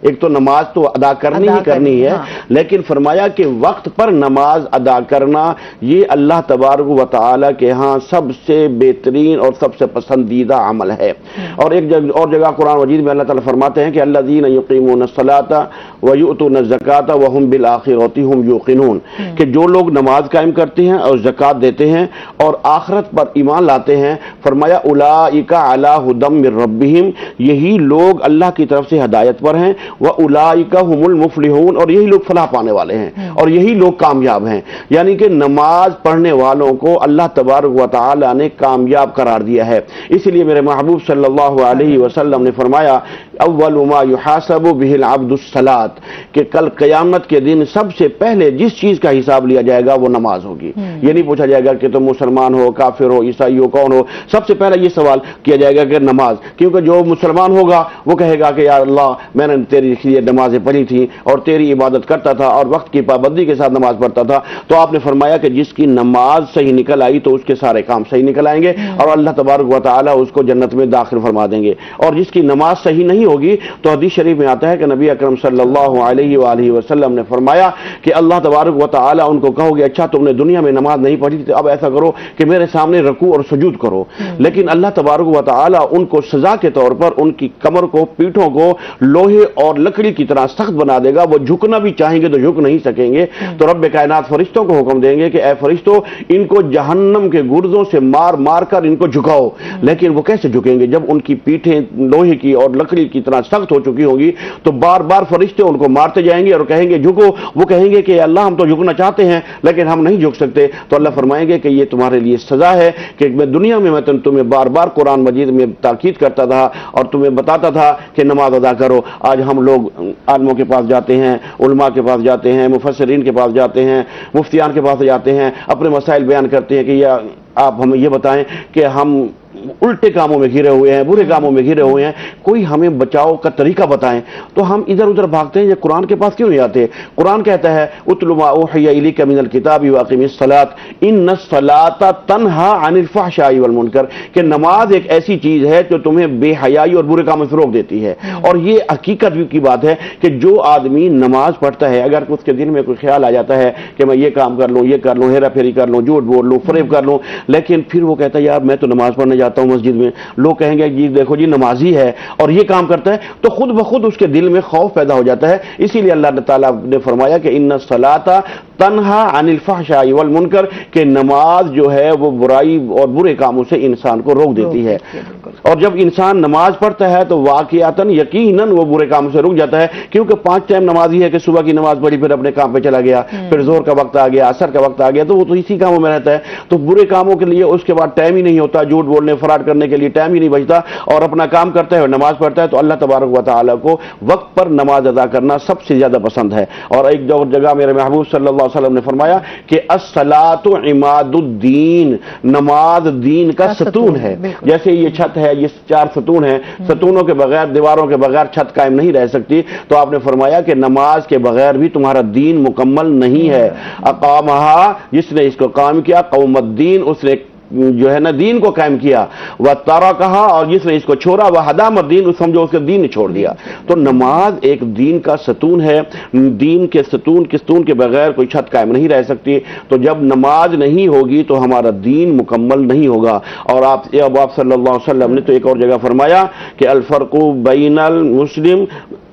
ایک تو نماز تو ادا کرنی ہی کرنی ہے, لیکن فرمایا کہ وقت پر نماز ادا کرنا یہ اللہ تبارک و تعالیٰ کے ہاں سب سے بہترین اور سب سے پسندیدہ عمل ہے. اور ایک اور جگہ قرآن مجید میں اللہ تعالیٰ فرماتے ہیں کہ الذین یقیمون الصلاۃ ویؤتون الزکاۃ وہم بالآخرۃ ہم یوقنون, کہ جو لوگ نماز قائم کرتے ہیں اور زکوٰۃ دیتے ہیں اور آخرت پر ایمان لاتے ہیں, فرمایا اولئک علی ھدی من ربہم, یہی لوگ اللہ کی طرف سے ہدایت پر ہیں وَأُولَئِكَ هُمُ الْمُفْلِحُونَ، اور یہی لوگ فلاح پانے والے ہیں اور یہی لوگ کامیاب ہیں. یعنی کہ نماز پڑھنے والوں کو اللہ تبارک و تعالی نے کامیاب قرار دیا ہے. اس لیے میرے محبوب صلی اللہ علیہ وسلم نے فرمایا اول ما يحاسب به العبد الصلاۃ، کہ کل قیامت کے دن سب سے پہلے جس چیز کا حساب لیا جائے گا وہ نماز ہوگی. یہ نہیں پوچھا جائے گا کہ تم مسلمان ہو، کافر ہو، عیسائی ہو، کون ہو. سب سے پہلے یہ سوال کیا جائے گا کہ نماز، کیونکہ جو مسلمان ہوگا وہ کہے گا کہ یا اللہ میں نے تیری لیے نمازیں پڑھی تھی اور تیری عبادت کرتا تھا اور وقت کی پابندی کے ساتھ نماز پڑھتا تھا. تو آپ نے فرمایا کہ جس کی نماز صحیح نکل آئی تو اس کے سارے کام صحیح نکل آئیں گے اور اللہ تبارک و تعالی اس کو جنت میں داخل فرما دیں گے. اور جس کی نماز صحیح نہیں ہوگی تو حدیث شریف میں آتا ہے کہ نبی اکرم صلی اللہ علیہ وآلہ وسلم نے فرمایا کہ اللہ تبارک و تعالی ان کو کہو گے اچھا تم نے دنیا میں نماز نہیں پڑھی تھی، اب ایسا کرو کہ میرے سامنے رکوع اور سجود کرو. لیکن اللہ تبارک و تعالی ان کو سزا کے طور پر ان کی کمر کو، پیٹھوں کو لوہے اور لکڑی کی طرح سخت بنا دے گا. وہ جھکنا بھی چاہیں گے تو جھک نہیں سکیں گے. تو رب کائنات فرشتوں کو حکم دیں گے کہ اے فرشتوں ان کو جہنم کے گردوں سے مار مار کر ان کو جھکاؤ. لیکن وہ کیسے جھکیں گے؟ جب ان کی پیٹھیں لوہے کی اور لکڑی کی طرح سخت ہو چکی ہوگی تو بار بار فرشتے ان کو مارتے جائیں گے اور کہیں گے جھکو. وہ کہیں گے کہ اللہ ہم تو جھکنا چاہتے ہیں لیکن ہم نہیں جھک سکتے. تو اللہ فرمائیں گے کہ یہ تمہارے لیے سزا ہے کہ میں دنیا میں تمہیں بار بار قرآن مجید میں تاکید کرتا تھا اور تمہیں بتاتا تھا کہ نماز ادا کرو. آج ہم لوگ عالموں کے پاس جاتے ہیں، علماء کے پاس جاتے ہیں، مفسرین کے پاس جاتے ہیں، مفتیان کے پاس جاتے ہیں، اپنے مسائل بیان کرتے ہیں کہ یا آپ ہمیں یہ بتائیں کہ ہم الٹے کاموں میں گھرے ہوئے ہیں، برے کاموں میں گھرے ہوئے ہیں، کوئی ہمیں بچاؤ کا طریقہ بتائیں. تو ہم ادھر ادھر بھاگتے ہیں. یہ قرآن کے پاس کیوں نہیں آتے؟ قرآن کہتا ہے اتل ما اوحی الیک من الکتاب واقم الصلاۃ ان الصلاۃ تنہی عن الفحشاء والمنکر، کہ نماز ایک ایسی چیز ہے جو تمہیں بے حیائی اور برے کاموں سے روک دیتی ہے. اور یہ حقیقت کی بات ہے کہ جو آدمی نماز پڑھتا ہے اگر اس کے دل میں کوئی خیال آ جاتا ہے کہ میں یہ کام کر لوں، یہ کر لوں، ہیرا پھیری کر لوں، جھوٹ بول لوں، فریب کر لوں، لیکن پھر وہ کہتا ہے یار میں تو نماز پڑھنے جاتا ہوں مسجد میں، لوگ کہیں گے جی دیکھو جی نمازی ہے اور یہ کام کرتا ہے، تو خود بخود اس کے دل میں خوف پیدا ہو جاتا ہے. اسی لیے اللہ تعالیٰ نے فرمایا کہ ان الصلاۃ تنہی عن الفحشاء والمنکر، کہ نماز جو ہے وہ برائی اور برے کاموں سے انسان کو روک دیتی ہے. اور جب انسان نماز پڑھتا ہے تو واقعتاً یقیناً وہ برے کاموں سے رک جاتا ہے. کیونکہ 5 ٹائم نمازی ہے کہ صبح کی نماز پڑھی پھر اپنے کام پہ چلا گیا، پھر زور کا وقت آ گیا، عصر کا وقت آ گیا، تو وہ تو اسی کاموں میں رہتا ہے. تو برے کاموں کے لیے اس کے بعد ٹائم ہی نہیں ہوتا، جھوٹ بولنے فراڈ کرنے کے لیے ٹائم ہی نہیں بچتا اور اپنا کام کرتا ہے اور نماز پڑھتا ہے. تو اللہ تبارک و تعالیٰ کو وقت پر نماز ادا کرنا سب سے زیادہ پسند ہے. اور ایک جگہ میرے محبوب صلی اللہ علیہ وسلم نے فرمایا کہ الصلاۃ عماد الدین، نماز دین کا ستون ہے. جیسے یہ چھت ہے، یہ 4 ستون ہیں، ستونوں کے بغیر، دیواروں کے بغیر چھت قائم نہیں رہ سکتی. تو آپ نے فرمایا کہ نماز کے بغیر بھی تمہارا دین مکمل نہیں ہے. اقامہا، جس نے اس کو قائم کیا، قوم الدین، اس نے جو ہے نا دین کو قائم کیا. وہ تارا کہا، اور جس نے اس کو چھوڑا وہ ہدام الدین، سمجھو اس کے دین نے چھوڑ دیا. تو نماز ایک دین کا ستون ہے. دین کے ستون کے بغیر کوئی چھت قائم نہیں رہ سکتی. تو جب نماز نہیں ہوگی تو ہمارا دین مکمل نہیں ہوگا. اور آپ صلی اللہ علیہ وسلم نے تو ایک اور جگہ فرمایا کہ الفرق بین المسلم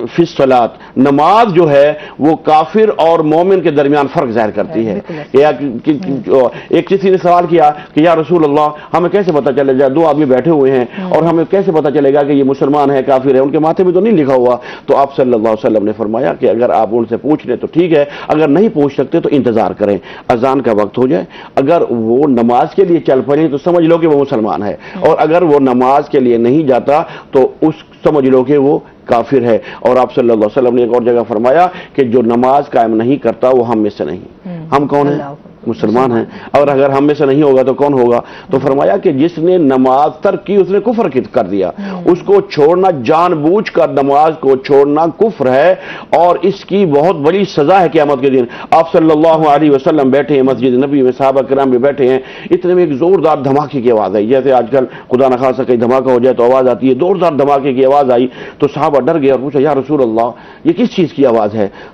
فی الصلاۃ، نماز جو ہے وہ کافر اور مومن کے درمیان فرق ظاہر کرتی ہے. ایک کسی نے سوال کیا کہ یا رسول اللہ ہمیں کیسے پتہ چلے گا، 2 آدمی بیٹھے ہوئے ہیں اور ہمیں کیسے پتہ چلے گا کہ یہ مسلمان ہے کافر ہے، ان کے ماتھے میں تو نہیں لکھا ہوا. تو آپ صلی اللہ علیہ وسلم نے فرمایا کہ اگر آپ ان سے پوچھ لیں تو ٹھیک ہے، اگر نہیں پوچھ سکتے تو انتظار کریں، اذان کا وقت ہو جائے. اگر وہ نماز کے لیے چل پڑے تو سمجھ لو کہ وہ مسلمان ہے، اور اگر وہ نماز کے لیے نہیں جاتا تو اس سمجھ لو کہ وہ کافر ہے. اور آپ صلی اللہ علیہ وسلم نے ایک اور جگہ فرمایا کہ جو نماز قائم نہیں کرتا وہ ہم میں سے نہیں. ہم کون ہیں؟ مسلمان ہیں. اور اگر ہم میں سے نہیں ہوگا تو کون ہوگا؟ تو فرمایا کہ جس نے نماز ترک کی اس نے کفر کر دیا. اس کو چھوڑنا، جان بوجھ کر نماز کو چھوڑنا کفر ہے اور اس کی بہت بڑی سزا ہے قیامت کے دن. آپ صلی اللہ علیہ وسلم بیٹھے ہیں مسجد نبی میں، صحابہ کرام بھی بیٹھے ہیں، اتنے میں ایک زوردار دھماکے کی آواز آئی. جیسے آج کل خدا نخواستہ کہیں دھماکہ ہو جائے تو آواز آتی ہے، زوردار دھماکے کی آواز آئی. تو صحابہ ڈر گئے اور پوچھا یا رسول اللہ یہ کس چیز کی آواز ہے؟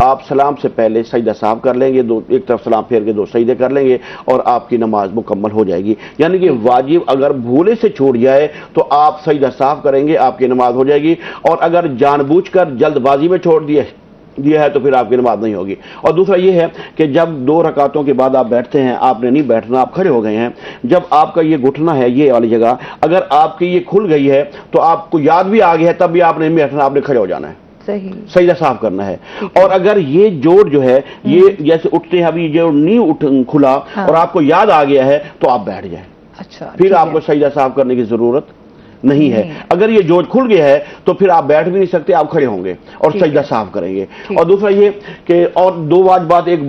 آپ سلام سے پہلے سجدہ صاحب کر لیں گے، ایک طرف سلام پھیر کے 2 سجدے کر لیں گے اور آپ کی نماز مکمل ہو جائے گی۔ یعنی کہ واجب اگر بھولے سے چھوٹ جائے تو آپ سجدہ صاحب کریں گے، آپ کی نماز ہو جائے گی، اور اگر جان بوجھ کر جلد بازی میں چھوڑ دیا ہے تو پھر آپ کی نماز نہیں ہوگی۔ اور دوسرا یہ ہے کہ جب 2 رکعتوں کے بعد آپ بیٹھتے ہیں، آپ نے نہیں بیٹھنا، آپ کھڑے ہو گئے ہیں، جب آپ کا یہ گھٹنا ہے یہ والی جگہ اگر آپ کی یہ کھل گئی ہے تو آپ کو یاد بھی آ گیا ہے تب بھی آپ نے نہیں بیٹھنا، آپ نے کھڑے ہو جانا ہے، سجدہ صاف کرنا ہے۔ اور اگر یہ جوڑ جو ہے یہ جیسے اٹھتے ہیں، ابھی جو نہیں کھلا اور آپ کو یاد آ گیا ہے تو آپ بیٹھ جائیں، پھر آپ کو سجدہ صاف کرنے کی ضرورت نہیں ہے۔ اگر یہ جوڑ کھل گیا ہے تو پھر آپ بیٹھ بھی نہیں سکتے، آپ کھڑے ہوں گے اور سجدہ صاف کریں گے۔ اور دوسرا یہ کہ اور 2 واجبات ایک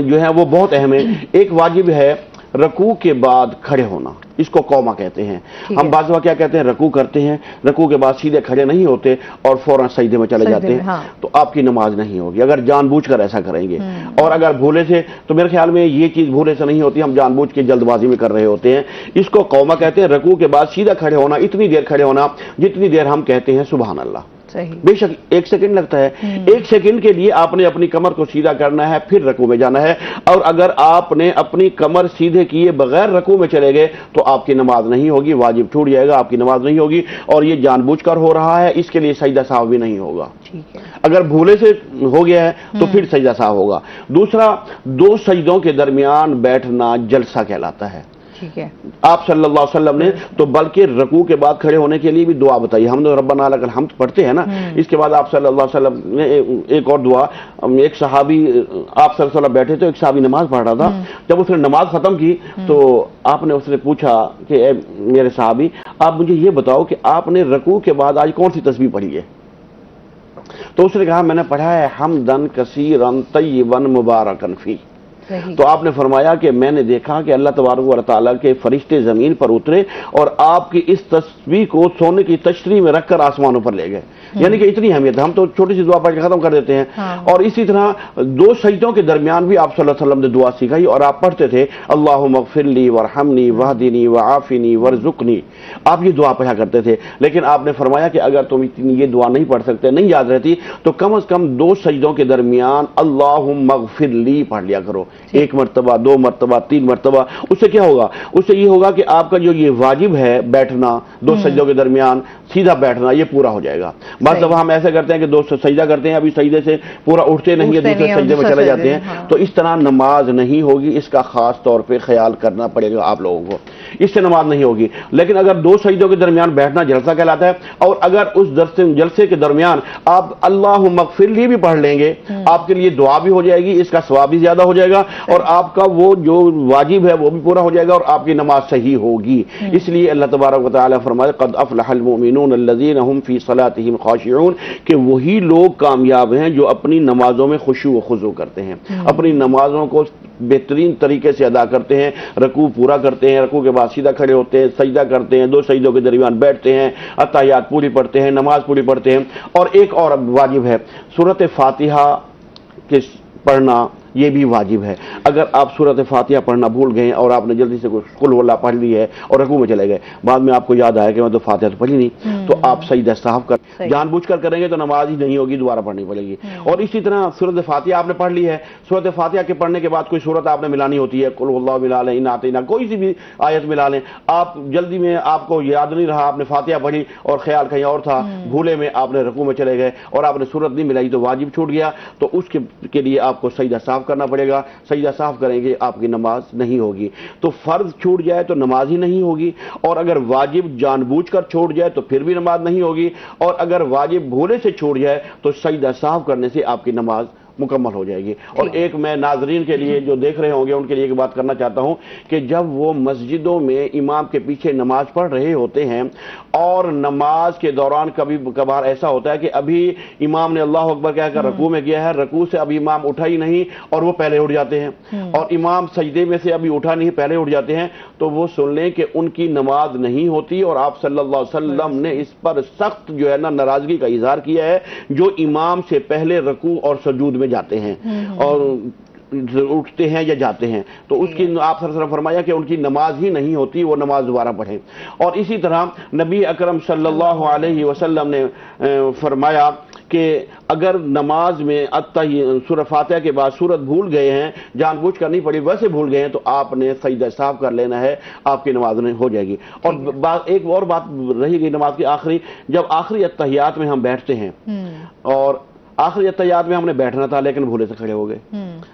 جو ہے وہ بہت اہم ہے۔ ایک واجب ہے رکوع کے بعد کھڑے ہونا، اس کو قوما کہتے ہیں۔ ہم بعض وقت کیا کہتے ہیں، رکوع کرتے ہیں، رکوع کے بعد سیدھے کھڑے نہیں ہوتے اور فوراً سجدے میں چلے جاتے ہیں، تو آپ کی نماز نہیں ہوگی اگر جان بوجھ کر ایسا کریں گے۔ اور اگر بھولے سے، تو میرے خیال میں یہ چیز بھولے سے نہیں ہوتی، ہم جان بوجھ کے جلد بازی میں کر رہے ہوتے ہیں۔ اس کو قوما کہتے ہیں، رکوع کے بعد سیدھا کھڑے ہونا، اتنی دیر کھڑے ہونا جتنی دیر ہم کہتے ہیں سبحان اللہ۔ بے شک 1 سیکنڈ لگتا ہے، 1 سیکنڈ کے لیے آپ نے اپنی کمر کو سیدھا کرنا ہے، پھر رکوع میں جانا ہے۔ اور اگر آپ نے اپنی کمر سیدھے کیے بغیر رکوع میں چلے گئے تو آپ کی نماز نہیں ہوگی، واجب چھوٹ جائے گا، آپ کی نماز نہیں ہوگی۔ اور یہ جان بوجھ کر ہو رہا ہے، اس کے لیے سجدہ صاحب بھی نہیں ہوگا۔ اگر بھولے سے ہو گیا ہے تو پھر سجدہ صاحب ہوگا۔ دوسرا، 2 سجدوں کے درمیان بیٹھنا جلسہ کہلاتا ہے۔ آپ صلی اللہ علیہ وسلم نے تو بلکہ رکوع کے بعد کھڑے ہونے کے لیے بھی دعا بتائی، ہم نے ربنا لک الحمد پڑھتے ہیں نا، اس کے بعد آپ صلی اللہ علیہ وسلم نے ایک اور دعا، ایک صحابی آپ صلی اللہ علیہ وسلم بیٹھے تھے، ایک صحابی نماز پڑھ رہا تھا، جب اس نے نماز ختم کی تو آپ نے اس نے پوچھا کہ اے میرے صحابی، آپ مجھے یہ بتاؤ کہ آپ نے رکوع کے بعد آج کون سی تسبیح پڑھی ہے؟ تو اس نے کہا میں نے پڑھا ہے حمدن کثیرا طیبا مبارکا فی۔ تو آپ نے فرمایا کہ میں نے دیکھا کہ اللہ تبارک و تعالیٰ کے فرشتے زمین پر اترے اور آپ کی اس تسبیح کو سونے کی تشریح میں رکھ کر آسمانوں پر لے گئے۔ یعنی کہ اتنی اہمیت ہے، ہم تو چھوٹی سی دعا پڑھ کے ختم کر دیتے ہیں۔ اور اسی طرح 2 سجدوں کے درمیان بھی آپ صلی اللہ علیہ وسلم نے دعا سکھائی اور آپ پڑھتے تھے اللہم اغفر لی وارحمنی واہدنی وعافنی وارزقنی، آپ یہ دعا پڑھا کرتے تھے۔ لیکن آپ نے فرمایا کہ اگر تم یہ دعا نہیں پڑھ سکتے، نہیں یاد رہتی، تو کم از کم 2 سجدوں کے درمیان اللہم اغفر لی پڑھ لیا کرو، 1 مرتبہ 2 مرتبہ 3 مرتبہ۔ اس سے کیا ہوگا؟ اس سے یہ ہوگا کہ آپ کا جو یہ واجب ہے بیٹھنا 2 سجدوں کے درمیان سیدھا بیٹھنا، یہ پورا ہو جائے گا۔ بعض دفعہ ہم ایسا کرتے ہیں کہ 2 سجدہ کرتے ہیں، ابھی سجدے سے پورا اٹھتے نہیں ہیں، دوسرے سجدے میں چلے جاتے ہیں، تو اس طرح نماز نہیں ہوگی۔ اس کا خاص طور پہ خیال کرنا پڑے گا آپ لوگوں کو، اس سے نماز نہیں ہوگی۔ لیکن اگر 2 سجدوں کے درمیان بیٹھنا جلسہ کہلاتا ہے، اور اگر اس جلسے کے درمیان آپ اللہم اغفر لی بھی پڑھ لیں گے، آپ کے لیے دعا بھی ہو جائے گی، اس کا ثواب بھی زیادہ ہو جائے گا، اور آپ کا وہ جو واجب ہے وہ بھی پورا ہو جائے گا، اور آپ کی نماز صحیح ہوگی۔ اس لیے اللہ تبارک و تعالیٰ فرمائے قد افلح المؤمنون الذین هم فی صلاتهم خاشعون، کہ وہی لوگ کامیاب ہیں جو اپنی نمازوں میں خشوع و خضوع کرتے ہیں، اپنی نمازوں کو بہترین طریقے سے ادا کرتے ہیں، رکوع پورا کرتے ہیں، رکوع کے بعد سیدھا کھڑے ہوتے ہیں، سجدہ کرتے ہیں، 2 سجدوں کے درمیان بیٹھتے ہیں، اتحیات پوری پڑھتے ہیں، نماز پوری پڑھتے ہیں۔ اور ایک اور واجب ہے سورۃ فاتحہ کے پڑھنا، یہ بھی واجب ہے۔ اگر آپ سورۃ فاتحہ پڑھنا بھول گئے اور آپ نے جلدی سے قل ہو اللہ پڑھ لی ہے اور رکوع میں چلے گئے، بعد میں آپ کو یاد آیا کہ میں تو فاتحہ تو پڑھی نہیں، تو آپ سجدہ صاحب کر جان بوجھ کر کریں گے تو نماز ہی نہیں ہوگی، دوبارہ پڑھنی پڑے گی۔ اور اسی طرح سورۃ فاتحہ آپ نے پڑھ لی ہے، سورۃ فاتحہ کے پڑھنے کے بعد کوئی سورت آپ نے ملانی ہوتی ہے، قل ہو اللہ ملا لیں، انا اعطیناک، کوئی سی بھی آیت ملا لیں۔ آپ جلدی میں آپ کو یاد نہیں رہا، آپ نے فاتحہ پڑھی اور خیال کہیں اور تھا، بھولے میں آپ نے رکوع میں چلے گئے اور آپ نے سورت نہیں ملائی تو واجب چھوٹ گیا، تو اس کے لیے آپ کو سجدہ صاف کرنا پڑے گا۔ سجدہ صاف کریں گے آپ کی نماز نہیں ہوگی۔ تو فرض چھوٹ جائے تو نماز ہی نہیں ہوگی، اور اگر واجب جان بوجھ کر چھوٹ جائے تو پھر بھی نماز نہیں ہوگی، اور اگر واجب بھولے سے چھوٹ جائے تو سجدہ صاف کرنے سے آپ کی نماز مکمل ہو جائے گی۔ اور ایک میں ناظرین کے لیے جو دیکھ رہے ہوں گے ان کے لیے ایک بات کرنا چاہتا ہوں کہ جب وہ مسجدوں میں امام کے پیچھے نماز پڑھ رہے ہوتے ہیں اور نماز کے دوران کبھی کبھار ایسا ہوتا ہے کہ ابھی امام نے اللہ اکبر کہہ کر رکوع میں گیا ہے، رکوع سے ابھی امام اٹھا ہی نہیں اور وہ پہلے اٹھ جاتے ہیں، اور امام سجدے میں سے ابھی اٹھا نہیں پہلے اٹھ جاتے ہیں، تو وہ سن لیں کہ ان کی نماز نہیں ہوتی، اور آپ صلی اللہ علیہ وسلم نے اس پر سخت جو ہے نا ناراضگی کا اظہار کیا ہے جو امام سے پہلے رکوع اور سجود میں جاتے ہیں اور اٹھتے ہیں یا جاتے ہیں، تو اس کی آپ صلی اللہ علیہ وسلم فرمایا کہ ان کی نماز ہی نہیں ہوتی، وہ نماز دوبارہ پڑھیں۔ اور اسی طرح نبی اکرم صلی اللہ علیہ وسلم نے فرمایا کہ اگر نماز میں سورہ فاتحہ کے بعد سورت بھول گئے ہیں، جان بوجھ کر نہیں پڑی، ویسے بھول گئے ہیں، تو آپ نے سجدہ صاحب کر لینا ہے، آپ کی نماز میں ہو جائے گی۔ اور ایک اور بات رہی گئی نماز کی آخری، جب آخری اتحیات میں ہم بیٹھتے ہیں، اور آخری اتحیات میں ہم نے بیٹھنا تھا لیکن بھولے سے کھڑے ہو گئے،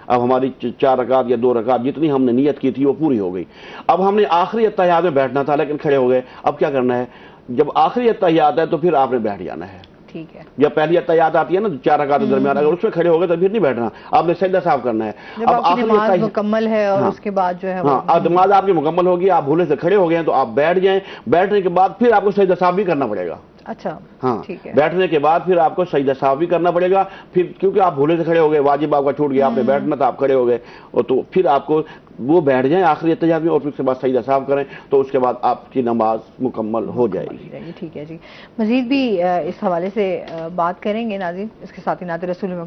اب ہماری 4 رکعت یا 2 رکعت جتنی ہم نے نیت کی تھی وہ پوری ہو گئی، اب ہم نے آخری اتحیات میں بیٹھنا تھا لیکن کھڑے ہو گئے، اب کیا کرنا ہے؟ جب آخری اتحیات ہے تو پھر آپ نے بیٹھ جانا ہے۔ ٹھیک ہے، جب پہلی اتحیات آتی ہے نا 4 رکعت کے درمیان، اگر اس میں کھڑے ہو گئے تو پھر نہیں بیٹھنا، آپ نے سجدہ صاحب کرنا ہے۔ جب آپ کی نماز مکمل ہے اور اس کے بعد جو ہے نماز آپ کی مکمل ہوگی، آپ بھولے سے کھڑے ہو گئے ہیں تو آپ بیٹھ جائیں، بیٹھنے کے بعد پھر آپ کو سجدہ صاحب بھی کرنا پڑے گا۔ اچھا، ہاں، ٹھیک ہے، بیٹھنے کے بعد پھر آپ کو سجدہ صاحب بھی کرنا پڑے گا، پھر کیونکہ آپ بھولے سے کھڑے ہو گئے، واجب آپ کا چھوٹ گیا، آپ نے بیٹھنا تھا، آپ کھڑے ہو گئے، اور تو پھر آپ کو وہ بیٹھ جائیں آخری اتحیات میں، اور پھر اس کے بعد سجدہ صاحب کریں تو اس کے بعد آپ کی نماز مکمل ہو جائے گی۔ ٹھیک ہے جی، مزید بھی اس حوالے سے بات کریں گے ناظرین، اس کے ساتھ ہی نعت رسول میں۔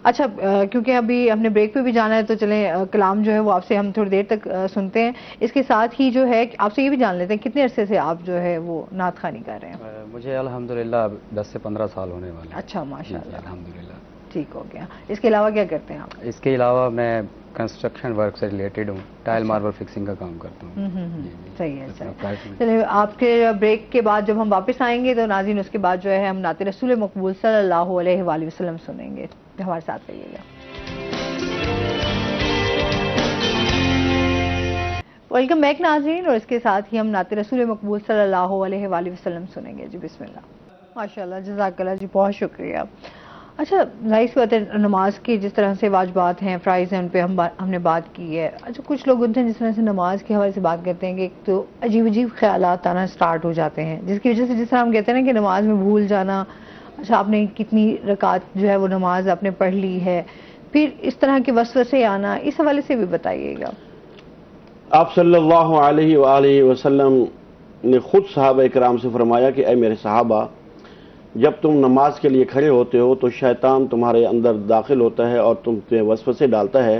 اچھا، کیونکہ ابھی ہم نے بریک پہ بھی جانا ہے تو چلیں کلام جو ہے وہ آپ سے ہم تھوڑی دیر تک سنتے ہیں۔ اس کے ساتھ ہی جو ہے آپ سے یہ بھی جان لیتے ہیں کتنے عرصے سے آپ جو ہے وہ نعت خوانی کر رہے ہیں؟ مجھے الحمدللہ 10 سے 15 سال ہونے والے ہیں۔ اچھا، ماشاء اللہ، الحمدللہ، ٹھیک ہو گیا۔ اس کے علاوہ کیا کرتے ہیں آپ؟ اس کے علاوہ میں کنسٹرکشن ورک سے ریلیٹڈ ہوں، ٹائل ماربل فکسنگ کا کام کرتا ہوں۔ صحیح ہے، چلیے آپ کے بریک کے بعد جب ہم واپس آئیں گے تو ناظرین اس کے بعد جو ہے ہم نعت رسول مقبول صلی اللہ علیہ وآلہ وسلم سنیں گے، ہمارے ساتھ رہیے گا۔ ویلکم بیک ناظرین، اور اس کے ساتھ ہی ہم نعت رسول مقبول صلی اللہ علیہ وآلہ وسلم سنیں گے۔ جی بسم اللہ، ماشاءاللہ، جزاک اللہ جی، بہت شکریہ۔ اچھا، ظاہر سی بات ہے نماز کی جس طرح سے واجبات ہیں، فرائض ہیں، ان پہ ہم نے بات کی ہے۔ اچھا، کچھ لوگ ہوتے ہیں جس طرح سے نماز کے حوالے سے بات کرتے ہیں کہ ایک تو عجیب عجیب خیالات آنا سٹارٹ ہو جاتے ہیں، جس کی وجہ سے جس طرح ہم کہتے ہیں نا کہ نماز میں بھول جانا، اچھا آپ نے کتنی رکعت جو ہے وہ نماز آپ نے پڑھ لی ہے، پھر اس طرح کے وسوسے آنا، اس حوالے سے بھی بتائیے گا۔ آپ صلی اللہ علیہ وآلہ وسلم نے خود صحابہ کرام سے فرمایا کہ اے میرے صحابہ، جب تم نماز کے لیے کھڑے ہوتے ہو تو شیطان تمہارے اندر داخل ہوتا ہے اور تم پہ وسوسے ڈالتا ہے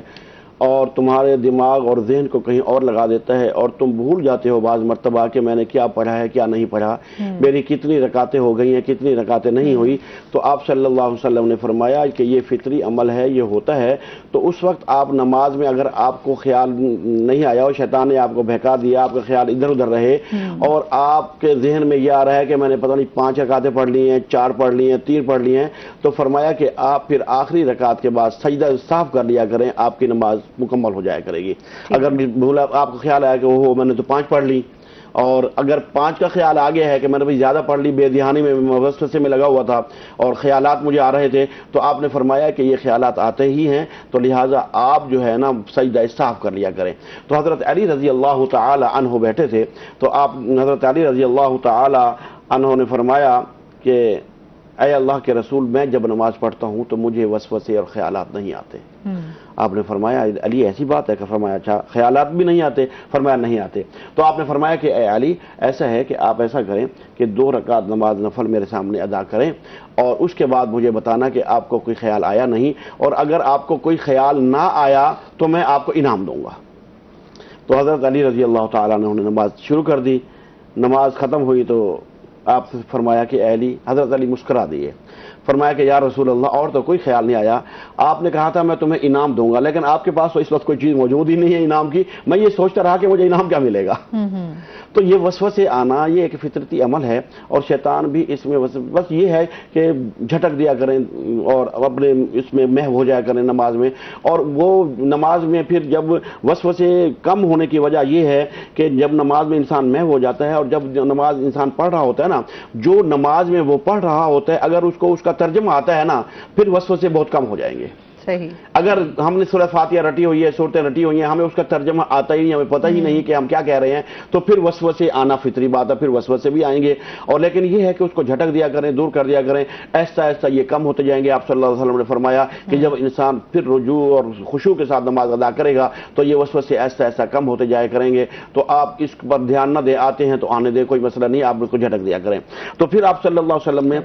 اور تمہارے دماغ اور ذہن کو کہیں اور لگا دیتا ہے، اور تم بھول جاتے ہو بعض مرتبہ کہ میں نے کیا پڑھا ہے کیا نہیں پڑھا، میری کتنی رکعتیں ہو گئی ہیں کتنی رکعتیں نہیں ہوئی۔ تو آپ صلی اللہ علیہ وسلم نے فرمایا کہ یہ فطری عمل ہے، یہ ہوتا ہے۔ تو اس وقت آپ نماز میں اگر آپ کو خیال نہیں آیا اور شیطان نے آپ کو بہکا دیا، آپ کا خیال ادھر ادھر رہے اور آپ کے ذہن میں یہ آ رہا ہے کہ میں نے پتہ نہیں 5 رکعتیں پڑھ لی ہیں، 4 پڑھ لی ہیں، 3 پڑھ لی ہیں، تو فرمایا کہ آپ پھر آخری رکعت کے بعد سجدہ صاف کر لیا کریں، آپ کی نماز مکمل ہو جایا کرے گی۔ اگر بھولا آپ کو خیال آیا کہ وہ میں نے تو 5 پڑھ لی، اور اگر 5 کا خیال آ گیا ہے کہ میں نے بھی زیادہ پڑھ لی، بے دھیانی میں وسوسے میں لگا ہوا تھا اور خیالات مجھے آ رہے تھے، تو آپ نے فرمایا کہ یہ خیالات آتے ہی ہیں، تو لہٰذا آپ جو ہے نا سجدہ صاف کر لیا کریں۔ تو حضرت علی رضی اللہ تعالی عنہ بیٹھے تھے، تو آپ حضرت علی رضی اللہ تعالی عنہ نے فرمایا کہ اے اللہ کے رسول، میں جب نماز پڑھتا ہوں تو مجھے وسوسے اور خیالات نہیں آتے۔ آپ نے فرمایا علی ایسی بات ہے کہ؟ فرمایا اچھا خیالات بھی نہیں آتے؟ فرمایا نہیں آتے۔ تو آپ نے فرمایا کہ اے علی، ایسا ہے کہ آپ ایسا کریں کہ 2 رکعت نماز نفل میرے سامنے ادا کریں اور اس کے بعد مجھے بتانا کہ آپ کو کوئی خیال آیا نہیں، اور اگر آپ کو کوئی خیال نہ آیا تو میں آپ کو انعام دوں گا۔ تو حضرت علی رضی اللہ تعالیٰ نے نماز شروع کر دی، نماز ختم ہوئی تو آپ سے فرمایا کہ اے علی، حضرت علی مسکرا دیے، فرمایا کہ یا رسول اللہ، اور تو کوئی خیال نہیں آیا، آپ نے کہا تھا میں تمہیں انعام دوں گا، لیکن آپ کے پاس تو اس وقت کوئی چیز موجود ہی نہیں ہے انعام کی، میں یہ سوچتا رہا کہ مجھے انعام کیا ملے گا۔ تو یہ وسوسے آنا یہ ایک فطرتی عمل ہے، اور شیطان بھی اس میں بس یہ ہے کہ جھٹک دیا کریں اور اپنے اس میں محو ہو جایا کریں نماز میں، اور وہ نماز میں پھر جب وسوسے کم ہونے کی وجہ یہ ہے کہ جب نماز میں انسان محو ہو جاتا ہے، اور جب نماز انسان پڑھ رہا ہوتا ہے نا، جو نماز میں وہ پڑھ رہا ہوتا ہے اگر اس کو اس کا ترجمہ آتا ہے نا، پھر وسوسے بہت کم ہو جائیں گے۔ صحیح۔ اگر ہم نے سورہ فاتحہ رٹی ہوئی ہے، صورتیں رٹی ہوئی ہیں، ہمیں اس کا ترجمہ آتا ہی نہیں، ہمیں پتہ ہی نہیں کہ ہم کیا کہہ رہے ہیں، تو پھر وسوسے آنا فطری بات ہے، پھر وسوسے بھی آئیں گے، اور لیکن یہ ہے کہ اس کو جھٹک دیا کریں، دور کر دیا کریں، ایسا ایسا یہ کم ہوتے جائیں گے۔ آپ صلی اللہ علیہ وسلم نے فرمایا کہ جب انسان پھر رجوع اور خشوع کے ساتھ نماز ادا کرے گا تو یہ وسوسے ایسا ایسا کم ہوتے جایا کریں گے۔ تو آپ اس پر دھیان نہ دیں، آتے ہیں تو آنے دیں، کوئی مسئلہ نہیں، آپ اس کو جھٹک دیا کریں۔ تو پھر آپ صلی اللہ علیہ وسلم نے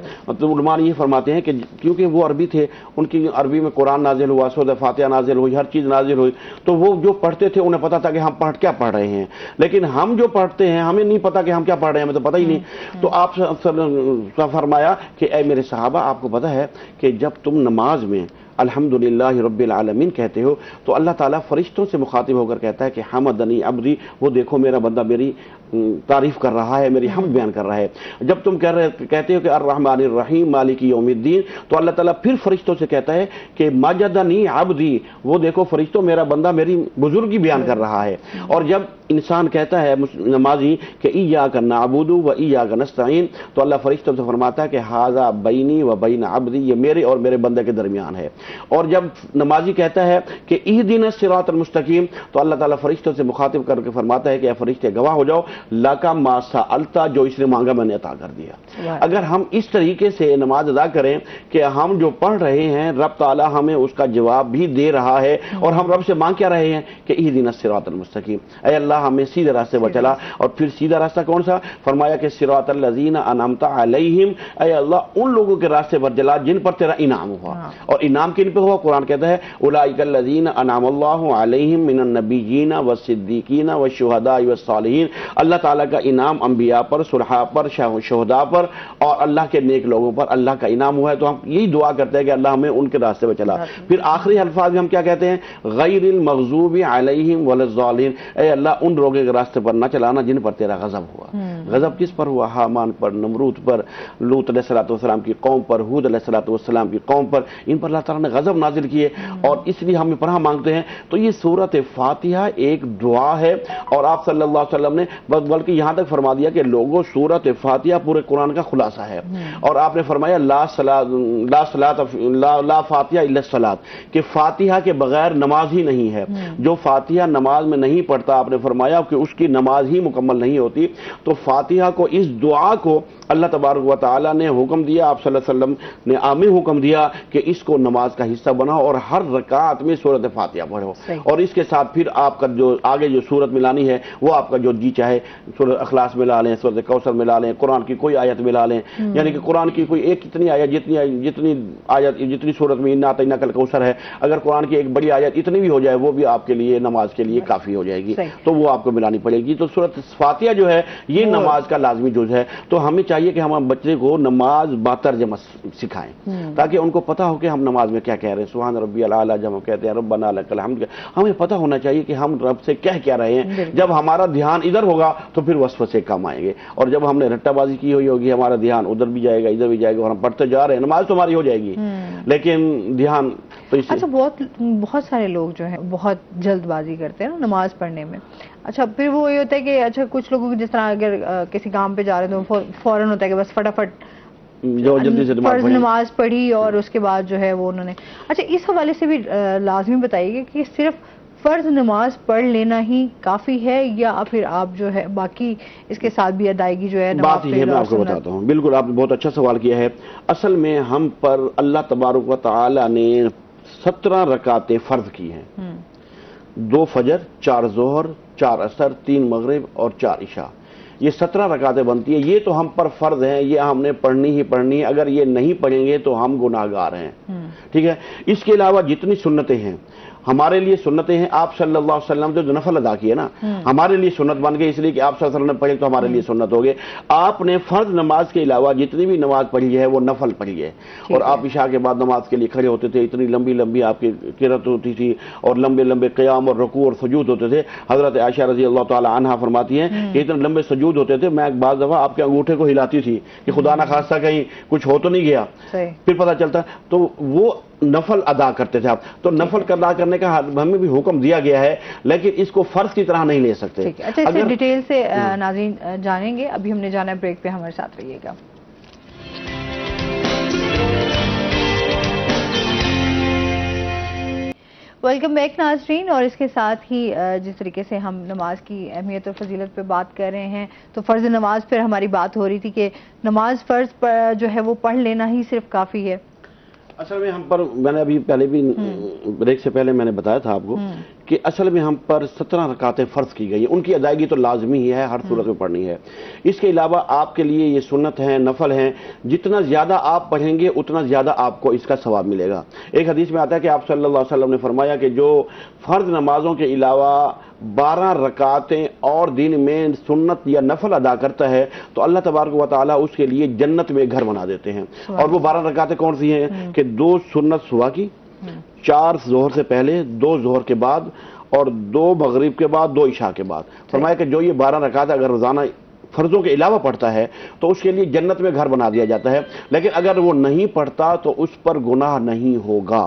علماء یہ فرماتے ہیں کہ کیونکہ وہ عربی تھے، ان کی عربی میں قرآن نازل ہوا, سورۃ فاتحہ نازل ہوئی, ہر چیز نازل ہوئی, تو وہ جو پڑھتے تھے انہیں پتا تھا کہ ہم کیا پڑھ رہے ہیں. لیکن ہم جو پڑھتے ہیں ہمیں نہیں پتا کہ ہم کیا پڑھ رہے ہیں, ہمیں تو پتہ ہی نہیں. تو آپ فرمایا کہ اے میرے صحابہ, آپ کو پتا ہے کہ جب تم نماز میں الحمدللہ رب العالمین کہتے ہو تو اللہ تعالیٰ فرشتوں سے مخاطب ہو کر کہتا ہے کہ حمدنی عبدی, وہ دیکھو میرا بندہ میری تعریف کر رہا ہے, میری حمد بیان کر رہا ہے. جب تم کہتے ہو کہ الرحمن الرحیم مالک یوم الدین, تو اللہ تعالیٰ پھر فرشتوں سے کہتا ہے کہ مجدنی عبدی, وہ دیکھو فرشتوں میرا بندہ میری بزرگی بیان کر رہا ہے. اور جب انسان کہتا ہے نمازی کہ ایاک نعبد و ایاک نستعین, تو اللہ فرشتوں سے فرماتا ہے کہ ھذا بینی و بین عبدی, یہ میرے اور میرے بندے کے درمیان ہے. اور جب نمازی کہتا ہے کہ اہدنا الصراط المستقیم, تو اللہ تعالیٰ فرشتوں سے مخاطب کر کے فرماتا ہے کہ اے فرشتے گواہ ہو جاؤ, لکا ما سألت, جو اس نے مانگا میں نے عطا کر دیا. اگر ہم اس طریقے سے نماز ادا کریں کہ ہم جو پڑھ رہے ہیں رب تعالیٰ ہمیں اس کا جواب بھی دے رہا ہے, اور ہم رب سے مانگ کیا رہے ہیں کہ اہدنا الصراط المستقیم, اے اللہ ہمیں سیدھے راستے پر چلا. اور پھر سیدھا راستہ کون سا؟ فرمایا کہ صراط الذین انعمت علیہم, اے اللہ ان لوگوں کے راستے پر چلا جن پر تیرا انعام ہوا. اور انعام کن پہ ہوا؟ قرآن کہتا ہے اولئک الذین انعم اللہ علیہم من النبیین والصدیقین والشہداء والصالحین, اللہ تعالیٰ کا انعام انبیاء پر, صلحاء پر, شہداء پر اور اللہ کے نیک لوگوں پر اللہ کا انعام ہوا ہے. تو ہم یہی دعا کرتے ہیں کہ اللہ ہمیں ان کے راستے پہ چلا. پھر آخری الفاظ میں ہم کیا کہتے ہیں؟ غیر المغضوب علیہم ولا الضالین, اے اللہ ان لوگوں کے راستے پر نہ چلانا جن پر تیرا غضب ہوا. غضب کس پر ہوا؟ حامان پر, نمرود پر, لوط علیہ السلام کی قوم پر, ہود علیہ السلام کی قوم پر, ان پر اللہ تعالیٰ نے غضب نازل کیے اور اس لیے ہمیں پناہ مانگتے ہیں. تو یہ سورۃ فاتحہ ایک دعا ہے, اور آپ صلی اللہ علیہ وسلم نے بلکہ یہاں تک فرما دیا کہ لوگوں سورۃ فاتحہ پورے قرآن کا خلاصہ ہے. اور آپ نے فرمایا لا فاتحہ الا الصلاۃ, کہ فاتحہ کے بغیر نماز ہی نہیں ہے. جو فاتحہ نماز میں نہیں پڑھتا, آپ نے فرمایا کہ اس کی نماز ہی مکمل نہیں ہوتی. تو فاتحہ کو, اس دعا کو اللہ تبارک و تعالیٰ نے حکم دیا, آپ صلی اللہ علیہ وسلم نے عامی حکم دیا کہ اس کو نماز کا حصہ بناؤ اور ہر رکعت میں سورۃ فاتحہ پڑھو. اور اس کے ساتھ پھر آپ کا جو آگے جو سورت ملانی ہے وہ آپ کا جو جی چاہے سورۃ اخلاص ملا لیں, سورۃ کوثر ملا لیں, قرآن کی کوئی آیت ملا لیں. یعنی کہ قرآن کی کوئی ایک اتنی آیت جتنی سورت میں انا اعطیناک الکوثر ہے, اگر قرآن کی ایک بڑی آیت اتنی بھی ہو جائے وہ بھی آپ کے لیے نماز کے لیے کافی ہو جائے گی, تو وہ آپ کو ملانی پڑے گی. تو سورۃ فاتحہ جو ہے یہ نماز کا لازمی جز ہے. تو ہمیں چاہیے کہ ہم بچے کو نماز باترجمہ سکھائیں تاکہ ان کو پتہ ہو کہ ہم نماز میں کیا کہہ رہے ہیں. سبحان ربی الاعلیٰ جب ہم کہتے ہیں ربنا لک الحمد, ہمیں پتہ ہونا چاہیے کہ ہم رب سے کیا رہے ہیں. جب ہمارا دھیان ادھر ہوگا تو پھر وسوسے کم آئیں گے, اور جب ہم نے رٹا بازی کی ہوئی ہوگی ہمارا دھیان ادھر بھی جائے گا ادھر بھی جائے گا, اور ہم پڑھتے جا رہے ہیں, نماز تو ہماری ہو جائے گی لیکن دھیان تو اس. اچھا, بہت سارے لوگ جو ہیں بہت جلد بازی کرتے ہیں نا نماز پڑھنے میں. اچھا, پھر وہ یہ ہوتا ہے کہ اچھا کچھ لوگوں کی جس طرح اگر کسی کام پہ جا رہے ہیں تو فوراً ہوتا ہے کہ بس فٹافٹ جو جلدی سے فرض نماز پڑھی اور اس کے بعد جو ہے وہ انہوں نے. اچھا, اس حوالے سے بھی لازمی بتائیے گا کہ صرف فرض نماز پڑھ لینا ہی کافی ہے یا پھر آپ جو ہے باقی اس کے ساتھ بھی ادائیگی جو ہے بات یہ ہے, میں آپ کو بتاتا ہوں. بالکل آپ نے بہت اچھا سوال کیا ہے. اصل میں ہم پر اللہ تبارک و تعالی نے 17 رکعتیں فرض کی ہیں, 2 فجر, 4 ظہر, 4 عصر, 3 مغرب اور 4 عشاء. یہ 17 رکعتیں بنتی ہیں. یہ تو ہم پر فرض ہیں, یہ ہم نے پڑھنی ہی پڑھنی ہے. اگر یہ نہیں پڑھیں گے تو ہم گناہگار ہیں. ٹھیک ہے. اس کے علاوہ جتنی سنتیں ہیں ہمارے لیے سنتیں ہیں, آپ صلی اللہ علیہ وسلم جو نفل ادا کیے نا ہمارے لیے سنت بن گئی, اس لیے کہ آپ صلی اللہ علیہ وسلم نے پڑھی تو ہمارے لیے سنت ہو گئے. آپ نے فرض نماز کے علاوہ جتنی بھی نماز پڑھی ہے وہ نفل پڑھی ہے. اور آپ عشاء کے بعد نماز کے لیے کھڑے ہوتے تھے, اتنی لمبی لمبی آپ کی قرات ہوتی تھی اور لمبے لمبے قیام اور رکوع اور سجود ہوتے تھے. حضرت عائشہ رضی اللہ تعالی عنہا فرماتی ہیں کہ اتنے لمبے سجود ہوتے تھے, میں بعض دفعہ آپ کے انگوٹھے کو ہلاتی تھی کہ خدا نہ خواستہ کہیں کچھ ہو تو نہیں گیا, پھر پتہ چلتا. تو وہ نفل ادا کرتے تھے آپ. تو نفل ادا کرنے کا ہمیں بھی حکم دیا گیا ہے, لیکن اس کو فرض کی طرح نہیں لے سکتے. اچھا, اس سے ڈیٹیل سے ناظرین جانیں گے. ابھی ہم نے جانا ہے بریک پہ, ہمارے ساتھ رہیے گا. ویلکم بیک ناظرین. اور اس کے ساتھ ہی جس طریقے سے ہم نماز کی اہمیت اور فضیلت پہ بات کر رہے ہیں, تو فرض نماز پہ ہماری بات ہو رہی تھی کہ نماز فرض جو ہے وہ پڑھ لینا ہی صرف کافی ہے. اصل میں ہم پر میں نے ابھی پہلے بھی بریک سے پہلے میں نے بتایا تھا آپ کو کہ اصل میں ہم پر 17 رکعتیں فرض کی گئی ہیں، ان کی ادائیگی تو لازمی ہی ہے، ہر صورت میں پڑھنی ہے۔ اس کے علاوہ آپ کے لیے یہ سنت ہیں، نفل ہیں، جتنا زیادہ آپ پڑھیں گے اتنا زیادہ آپ کو اس کا ثواب ملے گا۔ ایک حدیث میں آتا ہے کہ آپ صلی اللہ علیہ وسلم نے فرمایا کہ جو فرض نمازوں کے علاوہ 12 رکعتیں اور دن میں سنت یا نفل ادا کرتا ہے تو اللہ تبارک و تعالیٰ اس کے لیے جنت میں گھر بنا دیتے ہیں۔ اور وہ 12 رکعتیں کون سی ہیں کہ 2 سنت صبح کی، 4 ظہر سے پہلے، 2 ظہر کے بعد اور 2 مغرب کے بعد، 2 عشاء کے بعد۔ فرمایا کہ جو یہ 12 رکعت اگر روزانہ فرضوں کے علاوہ پڑھتا ہے تو اس کے لیے جنت میں گھر بنا دیا جاتا ہے، لیکن اگر وہ نہیں پڑھتا تو اس پر گناہ نہیں ہوگا،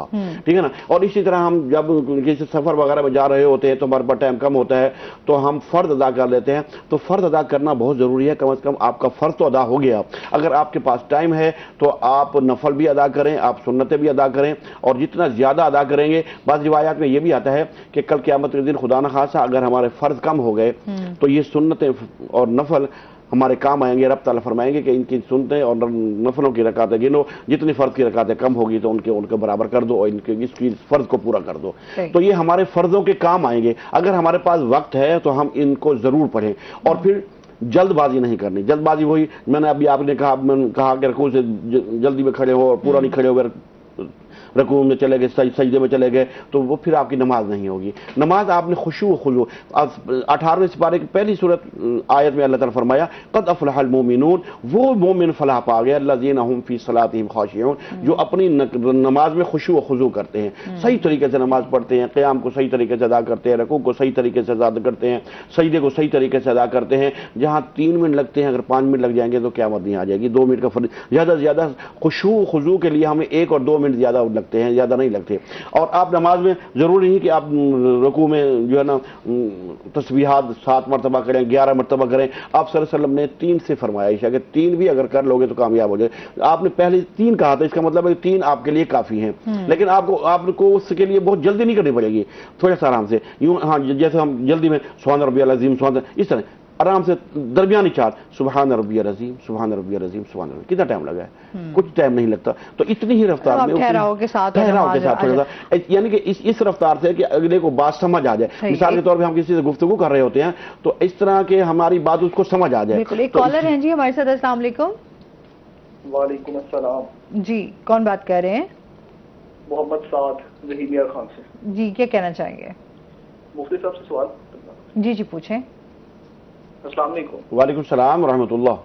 ٹھیک ہے نا۔ اور اسی طرح ہم جب کسی سفر وغیرہ میں جا رہے ہوتے ہیں تو ہمارے پاس ٹائم کم ہوتا ہے تو ہم فرض ادا کر لیتے ہیں، تو فرض ادا کرنا بہت ضروری ہے، کم از کم آپ کا فرض تو ادا ہو گیا۔ اگر آپ کے پاس ٹائم ہے تو آپ نفل بھی ادا کریں، آپ سنتیں بھی ادا کریں، اور جتنا زیادہ ادا کریں گے، بعض روایات میں یہ بھی آتا ہے کہ کل قیامت کے دن خدا نخواستہ اگر ہمارے فرض کم ہو گئے تو یہ سنتیں اور نفل ہمارے کام آئیں گے۔ رب تعالیٰ فرمائیں گے کہ ان کی سنتیں اور نفلوں کی رکعتیں گنو، جتنی فرض کی رکعتیں کم ہوگی تو ان کے برابر کر دو اور ان کے اس کی فرض کو پورا کر دو۔ تو یہ ہمارے فرضوں کے کام آئیں گے۔ اگر ہمارے پاس وقت ہے تو ہم ان کو ضرور پڑھیں، اور پھر جلد بازی نہیں کرنی۔ جلد بازی وہی میں نے ابھی آپ نے کہا کہ رکوع سے جلدی میں کھڑے ہو اور پورا نہیں کھڑے ہو، رکوع میں چلے گئے، سجدے میں چلے گئے، تو وہ پھر آپ کی نماز نہیں ہوگی۔ نماز آپ نے خشوع و خضوع، 18ویں سپارے کی پہلی سورت آیت میں اللہ تعالیٰ فرمایا قد افلح المومنون، وہ مومن فلاح پا گئے، الذین هم فی صلاتهم خاشعون، جو اپنی نماز میں خشوع و خضوع کرتے ہیں، صحیح طریقے سے نماز پڑھتے ہیں، قیام کو صحیح طریقے سے ادا کرتے ہیں، رکوع کو صحیح طریقے سے ادا کرتے ہیں، سجدے کو صحیح طریقے سے ادا کرتے ہیں۔ جہاں 3 منٹ لگتے ہیں اگر 5 منٹ لگ جائیں گے تو قیامت نہیں آ جائے گی۔ 2 منٹ کا فرق، زیادہ سے زیادہ خشوع و خضوع کے لیے ہمیں 1 اور 2 منٹ زیادہ لگتے ہیں، زیادہ نہیں لگتے۔ اور آپ نماز میں ضروری نہیں کہ آپ رکوع میں جو ہے نا تسبیحات 7 مرتبہ کریں، 11 مرتبہ کریں۔ آپ صلی اللہ علیہ وسلم نے 3 سے فرمایا عائشہ کہ 3 بھی اگر کر لوگے تو کامیاب ہو جائے۔ آپ نے پہلے 3 کہا تھا، اس کا مطلب ہے 3 آپ کے لیے کافی ہیں، لیکن آپ کو اس کے لیے بہت جلدی نہیں کرنی پڑے گی، تھوڑا سا آرام سے، یوں ہاں جیسے ہم جلدی میں سبحان ربی العظیم، اس طرح آرام سے درمیانی چار، سبحان ربی العظیم، سبحان ربی العظیم، سبحان ربی۔ کتنا ٹائم لگا ہے؟ کچھ ٹائم نہیں لگتا۔ تو اتنی ہی رفتار میں ٹھہراؤ کے ساتھ تھوڑا سا، یعنی کہ اس رفتار سے کہ اگلے کو بات سمجھ آ جائے۔ مثال کے طور پہ ہم کسی سے گفتگو کر رہے ہوتے ہیں تو اس طرح کے ہماری بات اس کو سمجھ آ جائے۔ بالکل۔ ایک کالر ہیں جی ہمارے ساتھ، السلام علیکم۔ وعلیکم السلام جی کون بات کر رہے ہیں؟ محمد سعد ظہیر خان سے۔ جی کیا کہنا چاہیں گے؟ مفتی صاحب سے سوال۔ جی جی پوچھیں۔ السلام علیکم۔ وعلیکم السلام ورحمۃ اللہ۔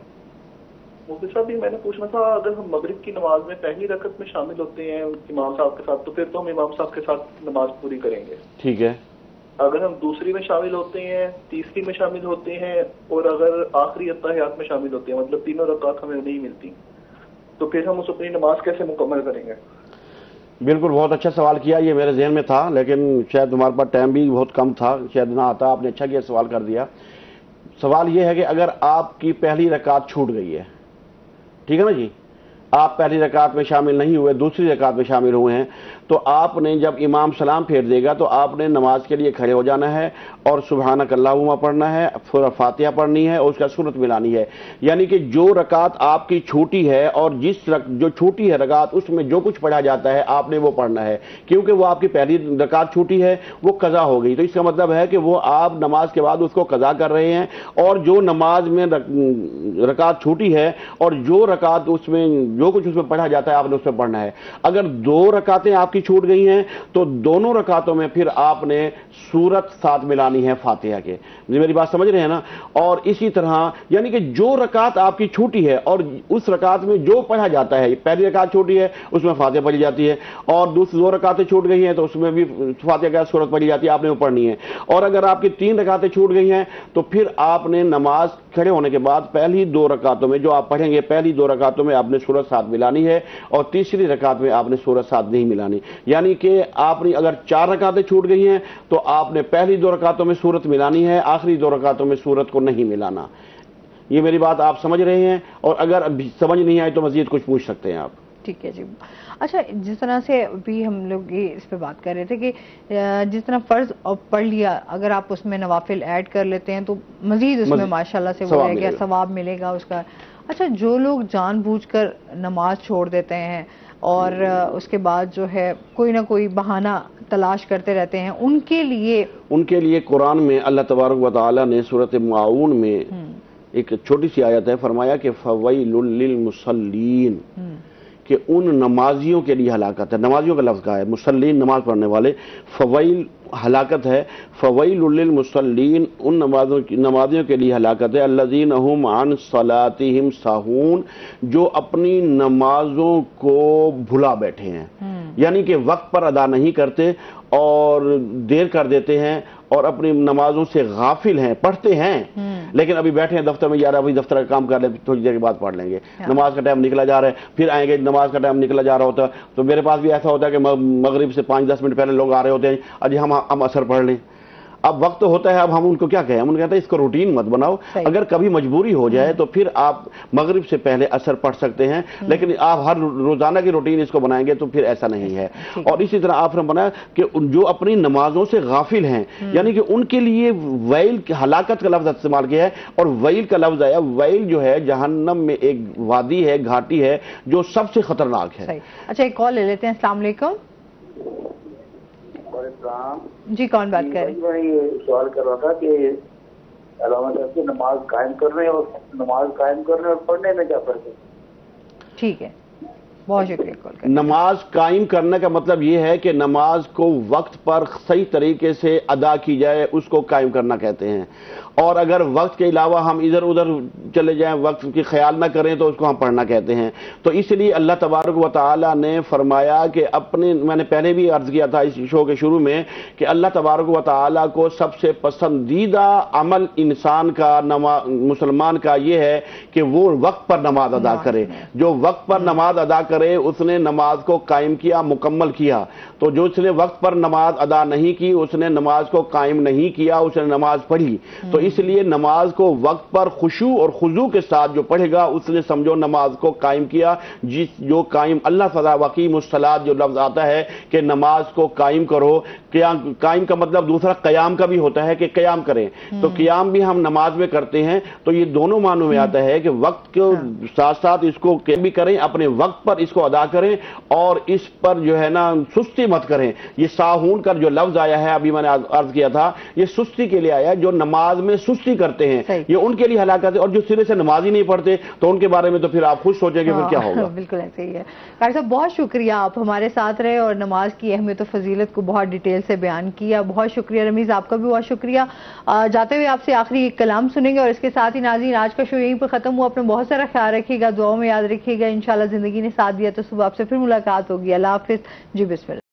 مفتی صاحب میں نے پوچھنا تھا، اگر ہم مغرب کی نماز میں پہلی رکعت میں شامل ہوتے ہیں امام صاحب کے ساتھ تو پھر تو ہم امام صاحب کے ساتھ نماز پوری کریں گے، ٹھیک ہے۔ اگر ہم دوسری میں شامل ہوتے ہیں، تیسری میں شامل ہوتے ہیں، اور اگر آخری اتحیات میں شامل ہوتے ہیں، مطلب 3 رکعت ہمیں نہیں ملتی، تو پھر ہم اس اپنی نماز کیسے مکمل کریں گے؟ بالکل، بہت اچھا سوال کیا، یہ میرے ذہن میں تھا لیکن شاید ہمارے پاس ٹائم بھی بہت کم تھا، شاید نہ آتا۔ آپ نے اچھا کیا سوال کر دیا۔ سوال یہ ہے کہ اگر آپ کی پہلی رکعت چھوٹ گئی ہے، ٹھیک ہے نا جی، آپ پہلی رکعت میں شامل نہیں ہوئے، دوسری رکعت میں شامل ہوئے ہیں، تو آپ نے جب امام سلام پھیر دے گا تو آپ نے نماز کے لیے کھڑے ہو جانا ہے اور سبحانک اللہم پڑھنا ہے، سورہ فاتحہ پڑھنی ہے اور اس کا سورت ملانی ہے۔ یعنی کہ جو رکعت آپ کی چھوٹی ہے اور جو چھوٹی ہے رکعت اس میں جو کچھ پڑھا جاتا ہے آپ نے وہ پڑھنا ہے، کیونکہ وہ آپ کی پہلی رکعت چھوٹی ہے، وہ قضا ہو گئی، تو اس کا مطلب ہے کہ وہ آپ نماز کے بعد اس کو قضا کر رہے ہیں، اور جو نماز میں رکعت چھوٹی ہے اور جو رکعت اس میں جو کچھ اس میں پڑھا جاتا ہے آپ نے اس میں پڑھنا ہے۔ اگر 2 رکعتیں آپ کی چھوٹ گئی ہیں تو دونوں رکعتوں میں پھر آپ نے سورت ساتھ ملانی ہے فاتحہ کے۔ میری بات سمجھ رہے ہیں نا؟ اور اسی طرح یعنی کہ جو رکعت آپ کی چھوٹی ہے اور اس رکعت میں جو پڑھا جاتا ہے، پہلی رکعت چھوٹی ہے اس میں فاتحہ پڑھی جاتی ہے، اور دوسری 2 رکعتیں چھوٹ گئی ہیں تو اس میں بھی فاتحہ کا سورت پڑھی جاتی ہے، آپ نے وہ پڑھنی ہے۔ اور اگر آپ کی 3 رکعتیں چھوٹ گئی ہیں تو پھر آپ نے نماز کھڑے ہونے کے بعد پہلی 2 رکعتوں میں جو آپ پڑھیں گے، پہلی 2 رکعتوں میں آپ نے سورت ساتھ ملانی ہے اور تیسری رکعت میں آپ نے سورت ساتھ نہیں ملانی۔ یعنی کہ آپ نے اگر 4 رکعتیں چھوٹ گئی ہیں تو آپ نے پہلی 2 رکعتوں میں سورت ملانی ہے، آخری 2 رکعتوں میں سورت کو نہیں ملانا۔ یہ میری بات آپ سمجھ رہے ہیں؟ اور اگر سمجھ نہیں آئے تو مزید کچھ پوچھ سکتے ہیں آپ۔ ٹھیک ہے جی۔ اچھا، جس طرح سے ابھی ہم لوگ یہ اس پہ بات کر رہے تھے کہ جس طرح فرض پڑھ لیا، اگر آپ اس میں نوافل ایڈ کر لیتے ہیں تو مزید اس میں ماشاءاللہ سے وہ رہ گیا، ثواب ملے گا اس کا۔ اچھا، جو لوگ جان بوجھ کر نماز چھوڑ دیتے ہیں، اور اس کے بعد جو ہے کوئی نہ کوئی بہانہ تلاش کرتے رہتے ہیں، ان کے لیے قرآن میں اللہ تبارک و تعالی نے سورۃ معاون میں ایک چھوٹی سی آیت ہے، فرمایا کہ فویل للمصلین، کہ ان نمازیوں کے لیے ہلاکت ہے. نمازیوں کا لفظ کہا ہے، مصلین نماز پڑھنے والے، فویل ہلاکت ہے، فویل للمصلین ان نمازیوں کے لیے ہلاکت ہے، الذین هم عن صلاتهم ساہون، جو اپنی نمازوں کو بھلا بیٹھے ہیں، یعنی کہ وقت پر ادا نہیں کرتے اور دیر کر دیتے ہیں اور اپنی نمازوں سے غافل ہیں، پڑھتے ہیں لیکن ابھی بیٹھے ہیں دفتر میں، یار ابھی دفتر کا کام کر لیں، تھوڑی دیر کے بعد پڑھ لیں گے، نماز کا ٹائم نکلا جا رہا ہے، پھر آئیں گے، نماز کا ٹائم نکلا جا رہا ہوتا ہے. تو میرے پاس بھی ایسا ہوتا ہے کہ مغرب سے 5-10 منٹ پہلے لوگ آ رہے ہوتے ہیں، اجی ہم اثر پڑھ لیں. اب وقت ہوتا ہے، اب ہم ان کو کیا کہیں، ہم ان کو کہتے ہیں اس کو روٹین مت بناؤ، اگر کبھی مجبوری ہو جائے تو پھر آپ مغرب سے پہلے اثر پڑھ سکتے ہیں، لیکن آپ ہر روزانہ کی روٹین اس کو بنائیں گے تو پھر ایسا نہیں ہے. اور اسی طرح آپ نے بنایا کہ جو اپنی نمازوں سے غافل ہیں، یعنی کہ ان کے لیے ویل، ہلاکت کا لفظ استعمال کیا ہے، اور ویل کا لفظ آیا. ویل جو ہے جہنم میں ایک وادی ہے، گھاٹی ہے جو سب سے خطرناک ہے. اچھا ایک کال لے لیتے ہیں. السلام علیکم. جی کون بات کر رہے ہیں؟ میں یہ سوال کر رہا تھا کہ علامہ صاحب کی نماز قائم کر رہے ہیں اور پڑھنے میں کیا فرق ہے؟ ٹھیک ہے، بہت شکریہ کال کرنے. نماز قائم کرنے کا مطلب یہ ہے کہ نماز کو وقت پر صحیح طریقے سے ادا کی جائے، اس کو قائم کرنا کہتے ہیں. اور اگر وقت کے علاوہ ہم ادھر ادھر چلے جائیں، وقت کی خیال نہ کریں تو اس کو ہم پڑھنا کہتے ہیں. تو اس لیے اللہ تبارک و تعالی نے فرمایا کہ میں نے پہلے بھی عرض کیا تھا اس شو کے شروع میں کہ اللہ تبارک و تعالی کو سب سے پسندیدہ عمل انسان کا، مسلمان کا یہ ہے کہ وہ وقت پر نماز ادا کرے. جو وقت پر نماز ادا کرے اس نے نماز کو قائم کیا، مکمل کیا. تو جو اس نے وقت پر نماز ادا نہیں کی اس نے نماز کو قائم نہیں کیا، اس نے نماز پڑھی. تو اس لیے نماز کو وقت پر خشوع اور خضوع کے ساتھ جو پڑھے گا اس نے سمجھو نماز کو قائم کیا. جو قائم، اللہ فضا وقیم الصلاۃ جو لفظ آتا ہے کہ نماز کو قائم کرو، قائم کا مطلب دوسرا قیام کا بھی ہوتا ہے کہ قیام کریں. تو قیام بھی ہم نماز میں کرتے ہیں. تو یہ دونوں معنوں میں آتا ہے کہ وقت کے ساتھ ساتھ اس کو بھی کریں، اپنے وقت پر اس کو ادا کریں اور اس پر جو ہے نا سستی مت کریں. یہ ساہون کا جو لفظ آیا ہے ابھی میں نے عرض کیا تھا، یہ سستی کے لیے آیا ہے. جو نماز میں سستی کرتے ہیں یہ ان کے لیے ہلاکت ہے، اور جو سرے سے نماز ہی نہیں پڑھتے تو ان کے بارے میں تو پھر آپ خود سوچیں کہ پھر کیا ہوگا. بالکل ایسے ہی ہے. قاری صاحب بہت شکریہ، آپ ہمارے ساتھ رہے اور نماز کی اہمیت و فضیلت کو بہت ڈیٹیل سے بیان کیا. بہت شکریہ. رمیز آپ کا بھی بہت شکریہ. جاتے ہوئے آپ سے آخری ایک کلام سنیں گے اور اس کے ساتھ ہی ناظرین آج کا شو یہیں پر ختم ہوا. اپنا بہت سارا خیال رکھیے گا، دعاؤں میں یاد رکھیے گا. انشاءاللہ زندگی نے ساتھ دیا تو صبح آپ سے پھر ملاقات ہوگی. اللہ حافظ. جی بسم اللہ.